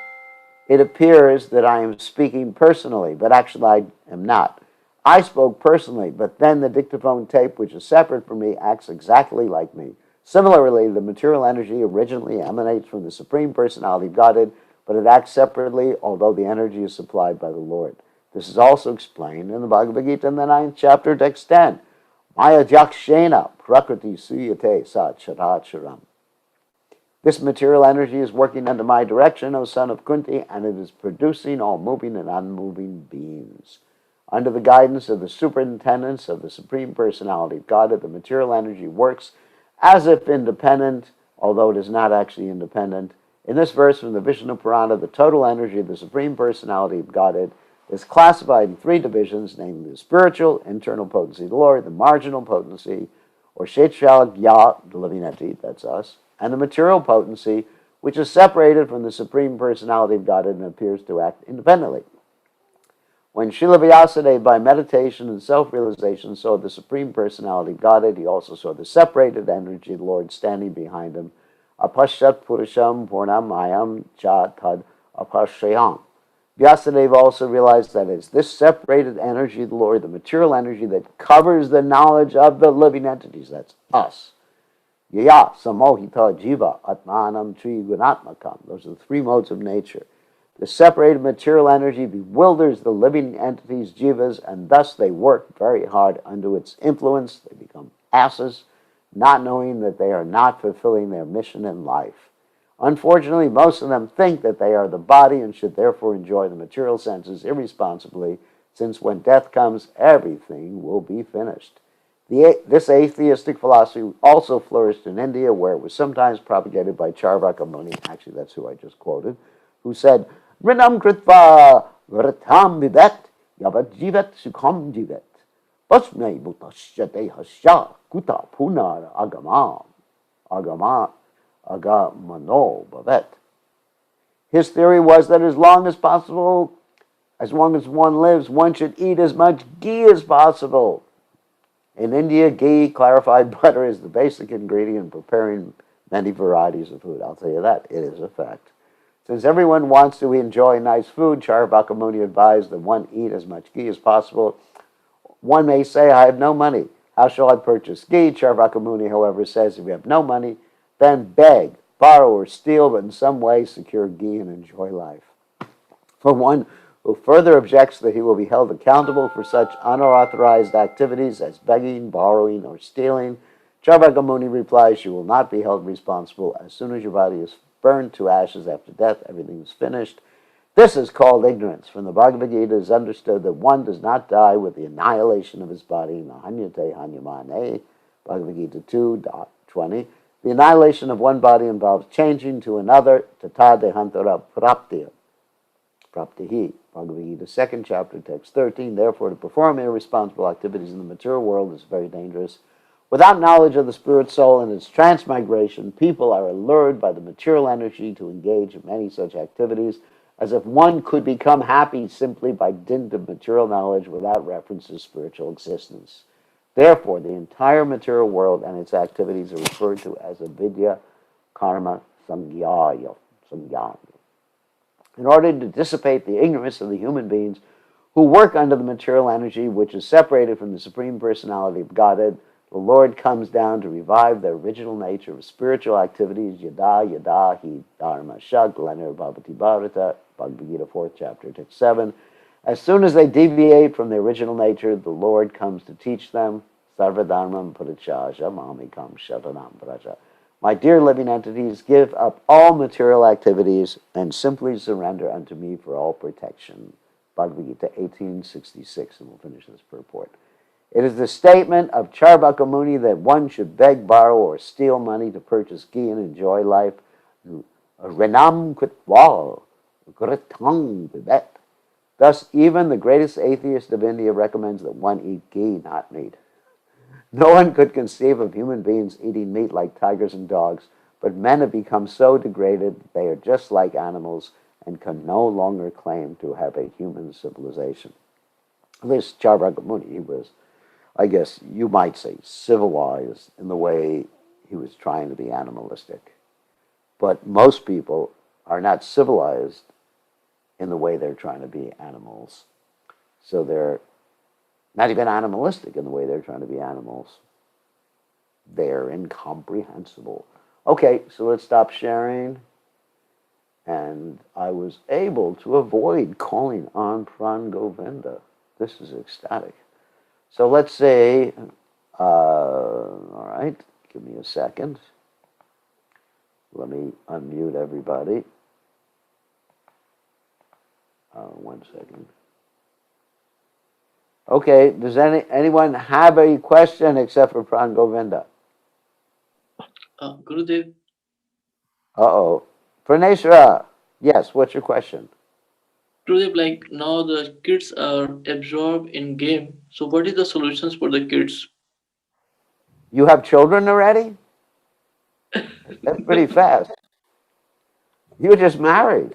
it appears that I am speaking personally, but actually I am not. I spoke personally, but then the dictaphone tape, which is separate from me, acts exactly like me. Similarly, the material energy originally emanates from the Supreme Personality of Godhead, but it acts separately, although the energy is supplied by the Lord. This is also explained in the Bhagavad Gita in the 9th chapter, text 10. Maya jakshena prakriti suyate sa characharam. This material energy is working under my direction, O son of Kunti, and it is producing all moving and unmoving beings. Under the guidance of the superintendence of the Supreme Personality of Godhead, the material energy works as if independent, although it is not actually independent. In this verse from the Vishnu Purana, the total energy of the Supreme Personality of Godhead is classified in 3 divisions, namely the spiritual, internal potency of the Lord, the marginal potency, or Kshetralak Ya, the living entity, that's us, and the material potency, which is separated from the Supreme Personality of Godhead and appears to act independently. When Srila Vyasadeva, by meditation and self-realization, saw the Supreme Personality of Godhead, he also saw the separated energy of the Lord standing behind him. Apashat Purusham Purnamayam Cha Tad Apashayam. Vyasadeva also realized that it's this separated energy of the Lord, the material energy that covers the knowledge of the living entities, that's us. Yaya Samohita Jiva Atmanam Tri Gunatmakam. Those are the three modes of nature. The separated material energy bewilders the living entities, jivas, and thus they work very hard under its influence. They become asses, not knowing that they are not fulfilling their mission in life. Unfortunately, most of them think that they are the body and should therefore enjoy the material senses irresponsibly, since when death comes, everything will be finished. This atheistic philosophy also flourished in India, where it was sometimes propagated by Charvaka Muni, actually that's who I just quoted, who said, Rinam kritva vratam vivet, yavat jivet sukham jivet, pasmei bhutasya dehasya kuta punar agamano bhavet. His theory was that as long as possible, as long as one lives, one should eat as much ghee as possible. In India, ghee, clarified butter, is the basic ingredient in preparing many varieties of food. I'll tell you that. It is a fact. Since everyone wants to enjoy nice food, Charvaka Muni advised that one eat as much ghee as possible. One may say, I have no money. How shall I purchase ghee? Charvaka Muni, however, says if you have no money, then beg, borrow, or steal, but in some way secure ghee and enjoy life. For one who further objects that he will be held accountable for such unauthorized activities as begging, borrowing, or stealing, Charvaka Muni replies, you will not be held responsible. As soon as your body is burned to ashes after death, everything is finished. This is called ignorance. From the Bhagavad Gita, it is understood that one does not die with the annihilation of his body. Nahanyate hanyamane, Bhagavad Gita 2.20. The annihilation of one body involves changing to another. Tata dehantara praptiya. Praptihi. Bhagavad Gita 2nd chapter, text 13. Therefore, to perform irresponsible activities in the material world is very dangerous. Without knowledge of the spirit soul and its transmigration, people are allured by the material energy to engage in many such activities, as if one could become happy simply by dint of material knowledge without reference to spiritual existence. Therefore, the entire material world and its activities are referred to as avidya, karma, samgyaya. In order to dissipate the ignorance of the human beings who work under the material energy which is separated from the Supreme Personality of Godhead, the Lord comes down to revive the original nature of spiritual activities, yada yada hi dharma shak lener bhavati bharata, Bhagavad Gita 4th chapter, text 7. As soon as they deviate from the original nature, the Lord comes to teach them, sarvadharmam parichaja mamikam shatanam praja. My dear living entities, give up all material activities and simply surrender unto me for all protection. Bhagavad Gita 1866, and we'll finish this purport. It is the statement of Charvaka Muni that one should beg, borrow, or steal money to purchase ghee and enjoy life. Renam kritva gratang vivet. Thus, even the greatest atheist of India recommends that one eat ghee, not meat. No one could conceive of human beings eating meat like tigers and dogs, but men have become so degraded that they are just like animals and can no longer claim to have a human civilization. This Charvaka Muni, he was, I guess you might say, civilized in the way he was trying to be animalistic. But most people are not civilized in the way they're trying to be animals. So they're not even animalistic in the way they're trying to be animals. They're incomprehensible. Okay, so let's stop sharing. And I was able to avoid calling on Pran Govinda. This is ecstatic. So let's say, all right, give me a second. Let me unmute everybody. 1 second. Okay, does anyone have a question except for Pran Govinda? Gurudev. Uh-oh. Praneshwara, yes, what's your question? Gurudev, like now the kids are absorbed in game. So what is the solutions for the kids? You have children already? That's pretty fast. You were just married.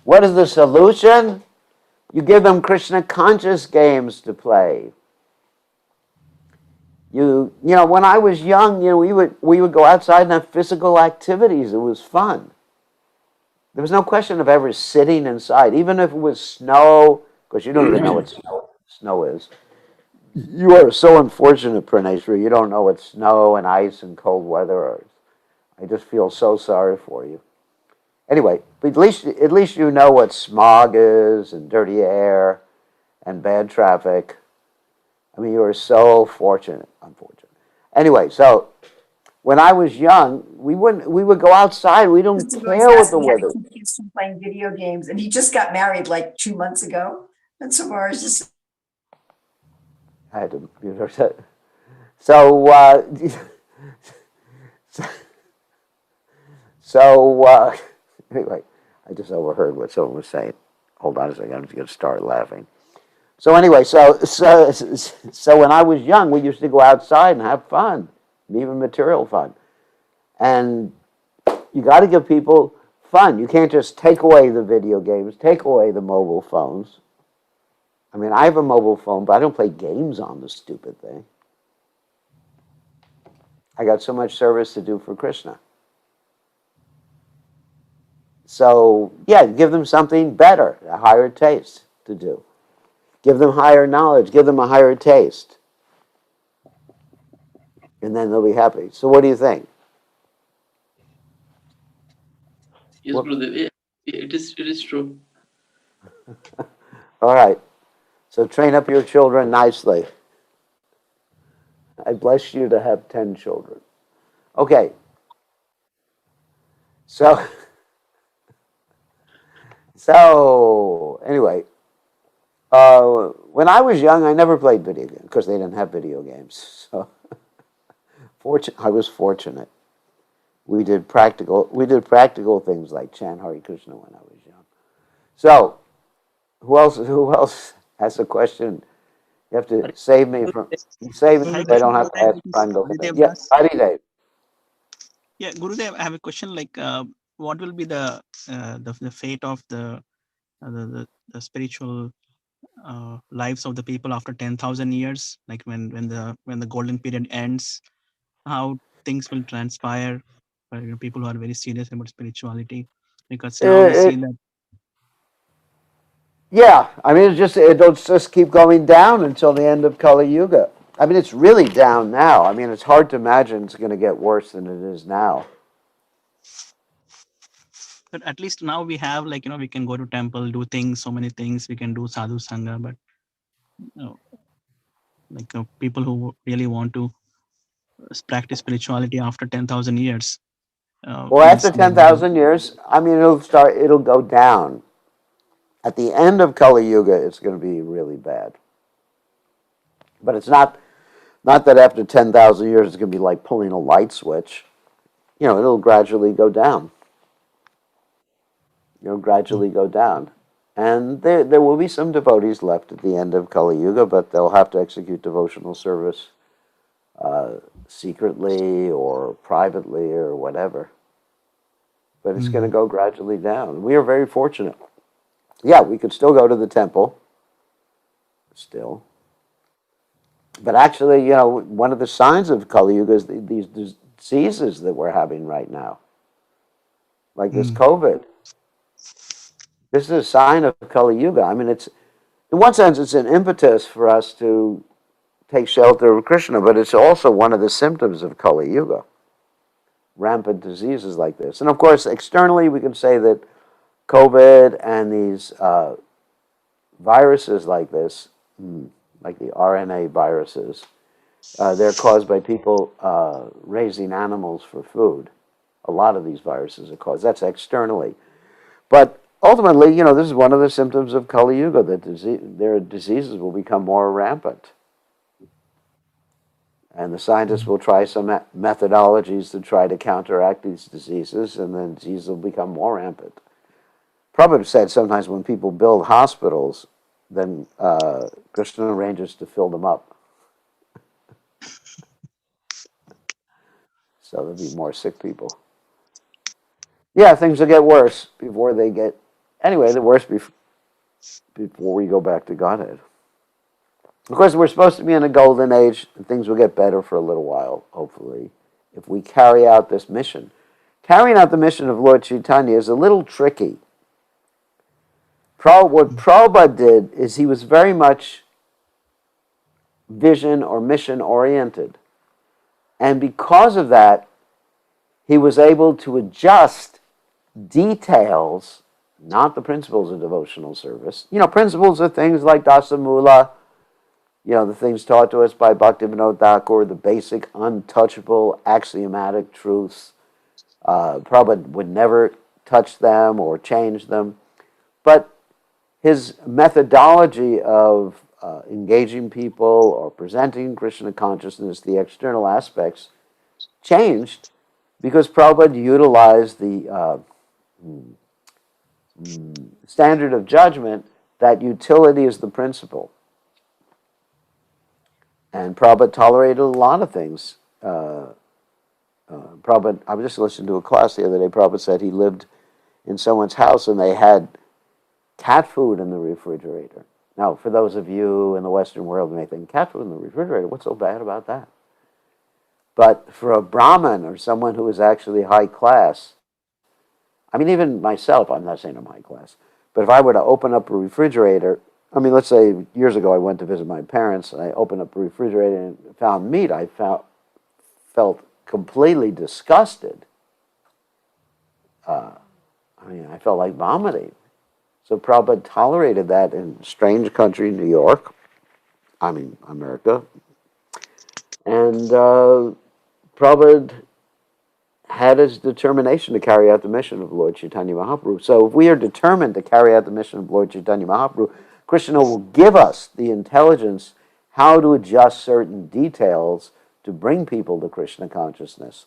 What is the solution? You give them Krishna conscious games to play. You know, when I was young, we would go outside and have physical activities. It was fun. There was no question of ever sitting inside, even if it was snow, because you don't even know what snow is. You are so unfortunate, Praneshwar. You don't know what snow and ice and cold weather are. I just feel so sorry for you. Anyway, but at least you know what smog is and dirty air and bad traffic. I mean, you are so fortunate, unfortunate. Anyway, so when I was young, we would go outside. We don't Mr. Roy's care what the asking how to weather. keep kids from playing video games, and he just got married like 2 months ago. And so far, it's just I had to mute her. So, so anyway, I just overheard what someone was saying. Hold on a second. I'm just going to start laughing. So anyway, so when I was young, we used to go outside and have fun, even material fun. And you got to give people fun. You can't just take away the video games, take away the mobile phones. I mean, I have a mobile phone, but I don't play games on the stupid thing. I got so much service to do for Krishna. So, yeah, give them something better, a higher taste to do. Give them higher knowledge, give them a higher taste. And then they'll be happy. So, what do you think? Yes, What? Gurudev. Yeah, it is true. All right. So, train up your children nicely. I bless you to have 10 children. Okay. So, anyway, when I was young, I never played video games because they didn't have video games. So, I was fortunate. We did practical things like chant Hare Krishna when I was young. So, who else has a question? You have to save me from save me Hare so I Krishna, don't have to Gurudev. ask This is Prango. Gurudev Yeah, Das. Hari Dave. Yeah, Gurudev, I have a question. Like, what will be the fate of the spiritual lives of the people after 10,000 years? Like when the golden period ends, how things will transpire for people who are very serious about spirituality? Because now we see It, that. yeah, I mean it'll just keep going down until the end of Kali Yuga. I mean it's really down now. I mean it's hard to imagine it's going to get worse than it is now. But at least now we have, like, we can go to temple, do things, so many things. We can do sadhu sangha, but uh, like people who really want to practice spirituality after 10,000 years, Well, we after see. 10,000 years, I mean it'll go down. At the end of Kali Yuga, it's going to be really bad. But it's not that after 10,000 years it's going to be like pulling a light switch. It'll gradually go down. Gradually go down. And there will be some devotees left at the end of Kali Yuga, but they'll have to execute devotional service secretly or privately or whatever. But it's going to go gradually down. We are very fortunate. Yeah, we could still go to the temple, still. But actually, one of the signs of Kali Yuga is these diseases that we're having right now, like this COVID. This is a sign of Kali Yuga. I mean, in one sense, it's an impetus for us to take shelter of Krishna, but it's also one of the symptoms of Kali Yuga, rampant diseases like this. And of course, externally, we can say that COVID and these viruses like this, like the RNA viruses, they're caused by people raising animals for food. A lot of these viruses are caused. That's externally. But ultimately, this is one of the symptoms of Kali Yuga, that their diseases will become more rampant. And the scientists will try some methodologies to try to counteract these diseases, and then diseases will become more rampant. Prabhupada said sometimes when people build hospitals, then Krishna arranges to fill them up. So there'll be more sick people. Yeah, things will get worse before they get, anyway, the worse before we go back to Godhead. Of course, we're supposed to be in a golden age, and things will get better for a little while, hopefully, if we carry out this mission. Carrying out the mission of Lord Caitanya is a little tricky. What Prabhupada did is he was very much vision or mission oriented. And because of that, he was able to adjust details, not the principles of devotional service. Principles are things like Dasamula, the things taught to us by Bhaktivinoda Thakur, the basic, untouchable, axiomatic truths. Prabhupada would never touch them or change them. But his methodology of engaging people or presenting Krishna consciousness, the external aspects, changed because Prabhupada utilized the standard of judgment that utility is the principle. And Prabhupada tolerated a lot of things. Prabhupada, I was just listening to a class the other day. Prabhupada said he lived in someone's house and they had cat food in the refrigerator. Now, for those of you in the Western world who may think, cat food in the refrigerator, what's so bad about that? But for a Brahmin or someone who is actually high class, I mean, even myself, I'm not saying I'm high class, but if I were to open up a refrigerator, I mean, let's say years ago I went to visit my parents and I opened up a refrigerator and found meat, I felt completely disgusted. I felt like vomiting. So Prabhupada tolerated that in strange country, New York, America. And Prabhupada had his determination to carry out the mission of Lord Chaitanya Mahaprabhu. So if we are determined to carry out the mission of Lord Chaitanya Mahaprabhu, Krishna will give us the intelligence how to adjust certain details to bring people to Krishna consciousness.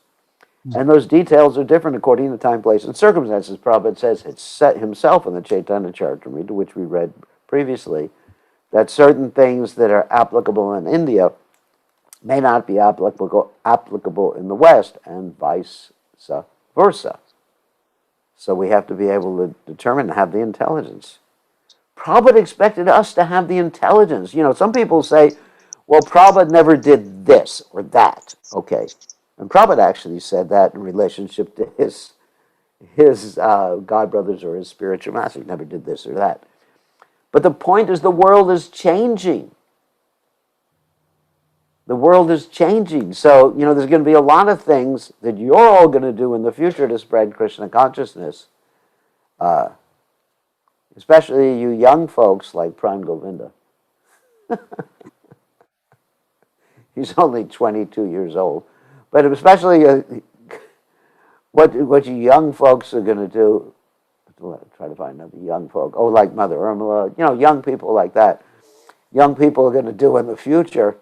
And those details are different according to time, place, and circumstances. Prabhupada says it's set himself in the Chaitanya Charitamrta, which we read previously, that certain things that are applicable in India may not be applicable in the West, and vice versa. So we have to be able to determine and have the intelligence. Prabhupada expected us to have the intelligence. Some people say, well, Prabhupada never did this or that. Okay. And Prabhupada actually said that in relationship to his godbrothers or his spiritual master. He never did this or that. But the point is the world is changing. The world is changing. So, there's going to be a lot of things that you're all going to do in the future to spread Krishna consciousness. Especially you young folks like Pran Govinda. He's only 22 years old. But especially what you young folks are going to do, try to find another young folk, like Mother Urmila, young people like that. Young people are going to do in the future.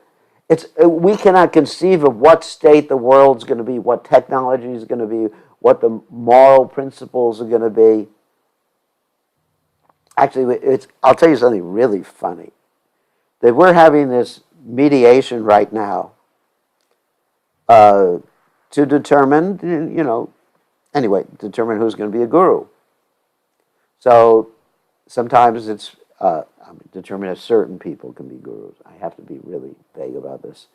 We cannot conceive of what state the world's going to be, what technology is going to be, what the moral principles are going to be. Actually, I'll tell you something really funny. That we're having this mediation right now to determine, determine who's going to be a guru. So sometimes it's determine if certain people can be gurus. I have to be really vague about this.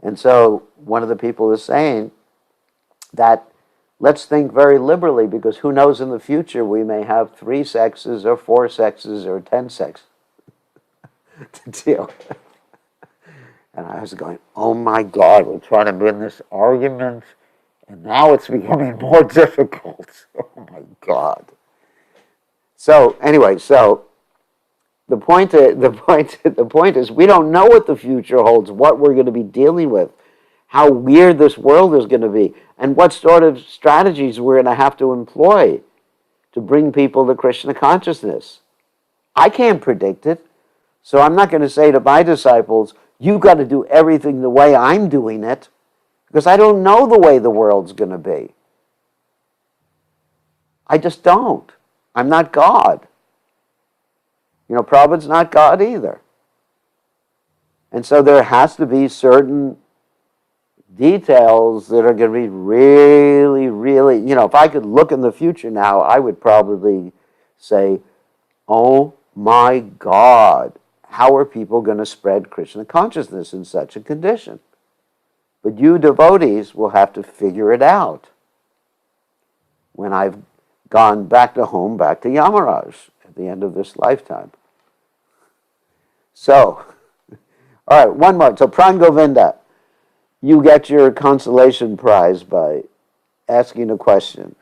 And so one of the people is saying that let's think very liberally, because who knows, in the future we may have 3 sexes or 4 sexes or 10 sexes to deal with. And I was going, oh my God, we're trying to win this argument, and now it's becoming more difficult. Oh my God. So anyway, the point is we don't know what the future holds, what we're going to be dealing with, how weird this world is going to be, and what sort of strategies we're going to have to employ to bring people to Krishna consciousness. I can't predict it, so I'm not going to say to my disciples, you've got to do everything the way I'm doing it, because I don't know the way the world's going to be. I just don't. I'm not God. Prabhupada's not God either. And so there has to be certain details that are going to be really, really, if I could look in the future now, I would probably say, oh my God, how are people going to spread Krishna consciousness in such a condition? But you devotees will have to figure it out when I've gone back to home, back to Yamaraj at the end of this lifetime. So, all right, one more. So, Pran Govinda, you get your consolation prize by asking a question.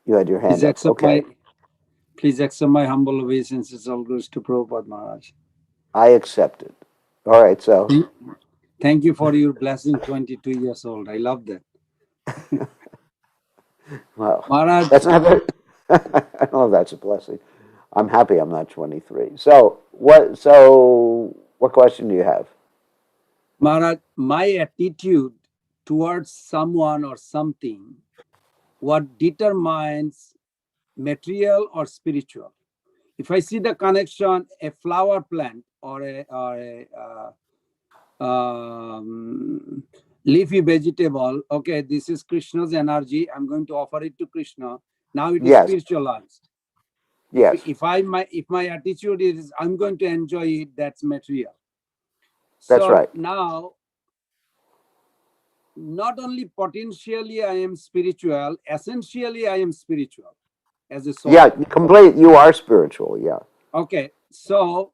You had your hand Please up. accept Okay. please accept my humble obeisances. All goes to Prabhupada Maharaj. I accept it. All right, so. Thank you for your blessing, 22 years old. I love that. Well, Maharaj, that's not very, I don't know if that's a blessing. I'm happy I'm not 23. So what question do you have? Maharaj, my attitude towards someone or something, what determines material or spiritual? If I see the connection, a flower plant or a leafy vegetable, okay, this is Krishna's energy. I'm going to offer it to Krishna. Now it is Yes. spiritualized. Yes. If my attitude is I'm going to enjoy it, that's material. That's So right. now, not only potentially I am spiritual, essentially I am spiritual as a soul. Yeah, you are spiritual, yeah. Okay, so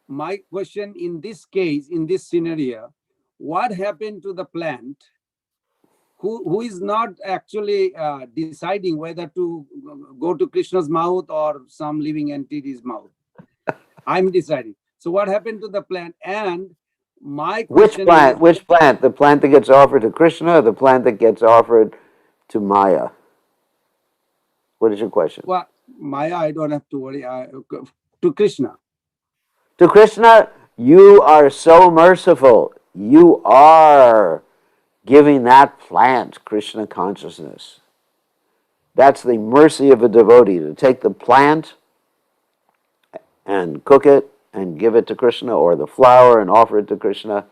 my question in this case, in this scenario, what happened to the plant who is not actually deciding whether to go to Krishna's mouth or some living entity's mouth? I'm deciding. So what happened to the plant? And my question is, Which plant? The plant that gets offered to Krishna or the plant that gets offered to Maya? What is your question? well, Maya, I don't have to worry. To Krishna. To Krishna, you are so merciful. You are giving that plant Krishna consciousness. That's the mercy of a devotee, to take the plant and cook it and give it to Krishna, or the flower and offer it to Krishna.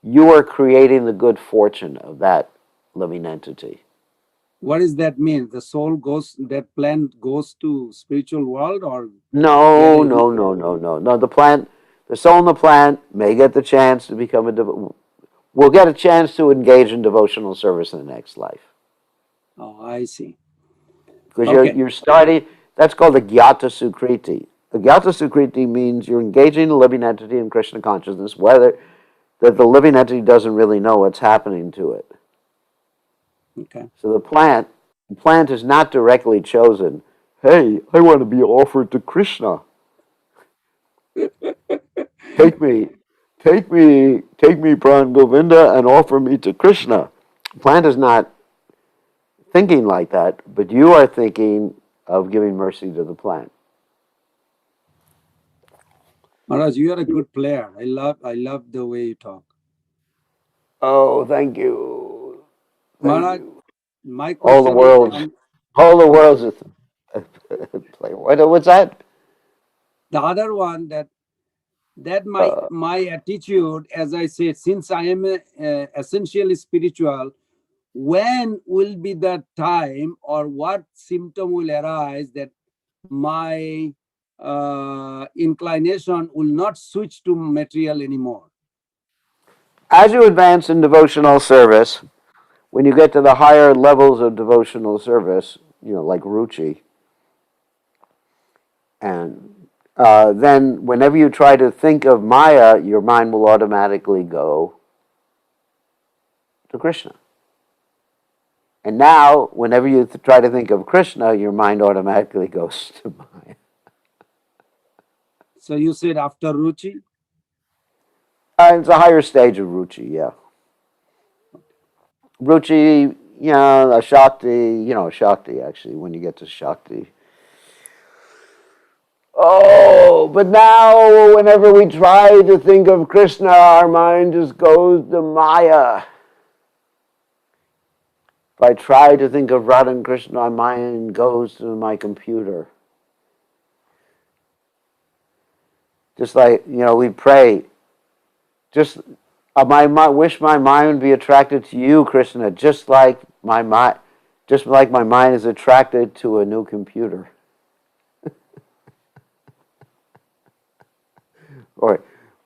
You are creating the good fortune of that living entity. What does that mean? The soul goes, that plant goes to spiritual world, or No. The soul in the plant may get the chance to become will get a chance to engage in devotional service in the next life. Oh, I see. Because Okay. you're starting, that's called a Gyata Sukriti. A Gyata Sukriti means you're engaging the living entity in Krishna consciousness, whether that the living entity doesn't really know what's happening to it. Okay. So the plant is not directly chosen. Hey, I want to be offered to Krishna. Take me, Pran Govinda, and offer me to Krishna. The plant is not thinking like that, but you are thinking of giving mercy to the plant. Maharaj, you are a good player. I love the way you talk. Oh, thank you. Maharaj, my All the question world's is a player. What's that? the other one, that my attitude, as I said, since I am essentially spiritual, when will be the time or what symptom will arise that my inclination will not switch to material anymore? As you advance in devotional service, when you get to the higher levels of devotional service, like Ruchi, and then whenever you try to think of Maya, your mind will automatically go to Krishna. And now, whenever you try to think of Krishna, your mind automatically goes to Maya. So you said after Ruchi? It's a higher stage of Ruchi, yeah. Ruchi, a Shakti, actually, when you get to Shakti. Oh, but now, whenever we try to think of Krishna, our mind just goes to Maya. If I try to think of Radha and Krishna, my mind goes to my computer. Just like, we pray. Just Wish my mind would be attracted to you, Krishna, just like my mind is attracted to a new computer.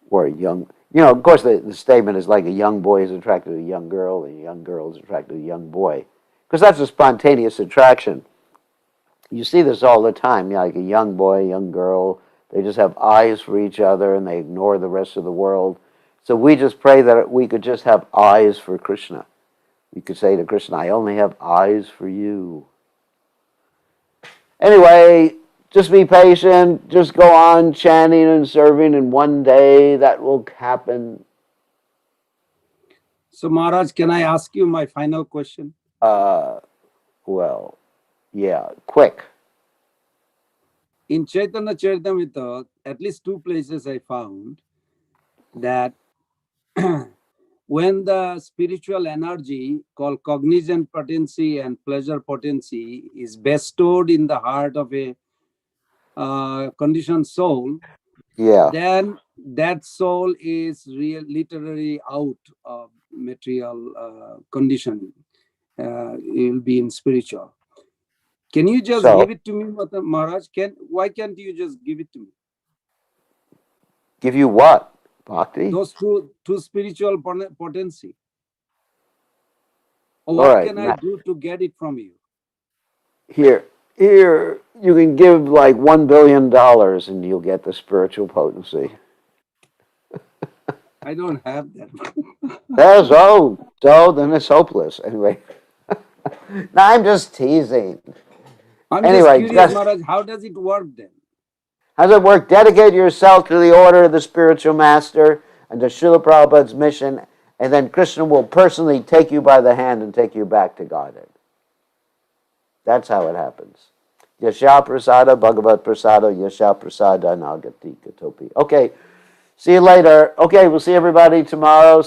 or a young, of course the statement is like a young boy is attracted to a young girl, and a young girl is attracted to a young boy. Because that's a spontaneous attraction. You see this all the time, like a young boy, young girl, they just have eyes for each other and they ignore the rest of the world. So we just pray that we could just have eyes for Krishna. We could say to Krishna, I only have eyes for you. Anyway, just be patient, just go on chanting and serving, and one day that will happen. So Maharaj, can I ask you my final question? Well, yeah, quick. In Chaitanya Charitamrta, at least two places I found that when the spiritual energy called cognizant potency and pleasure potency is bestowed in the heart of a conditioned soul, Yeah. then that soul is literally out of material condition. It will be in spiritual. Can you just give it to me, Maharaj? Why can't you just give it to me? Give you what? Bhakti? Those two spiritual potency. Or All what right, can I do to get it from you? Here, you can give like $1 billion and you'll get the spiritual potency. I don't have that. So then it's hopeless. Anyway. No, I'm just teasing. I'm Anyway, just curious, Maharaj, how does it work then? How does it work? Dedicate yourself to the order of the spiritual master and to Srila Prabhupada's mission, and then Krishna will personally take you by the hand and take you back to Godhead. That's how it happens. Yasha prasada bhagavat prasada yasha prasada nagati katopi. Okay, see you later. Okay, we'll see everybody tomorrow.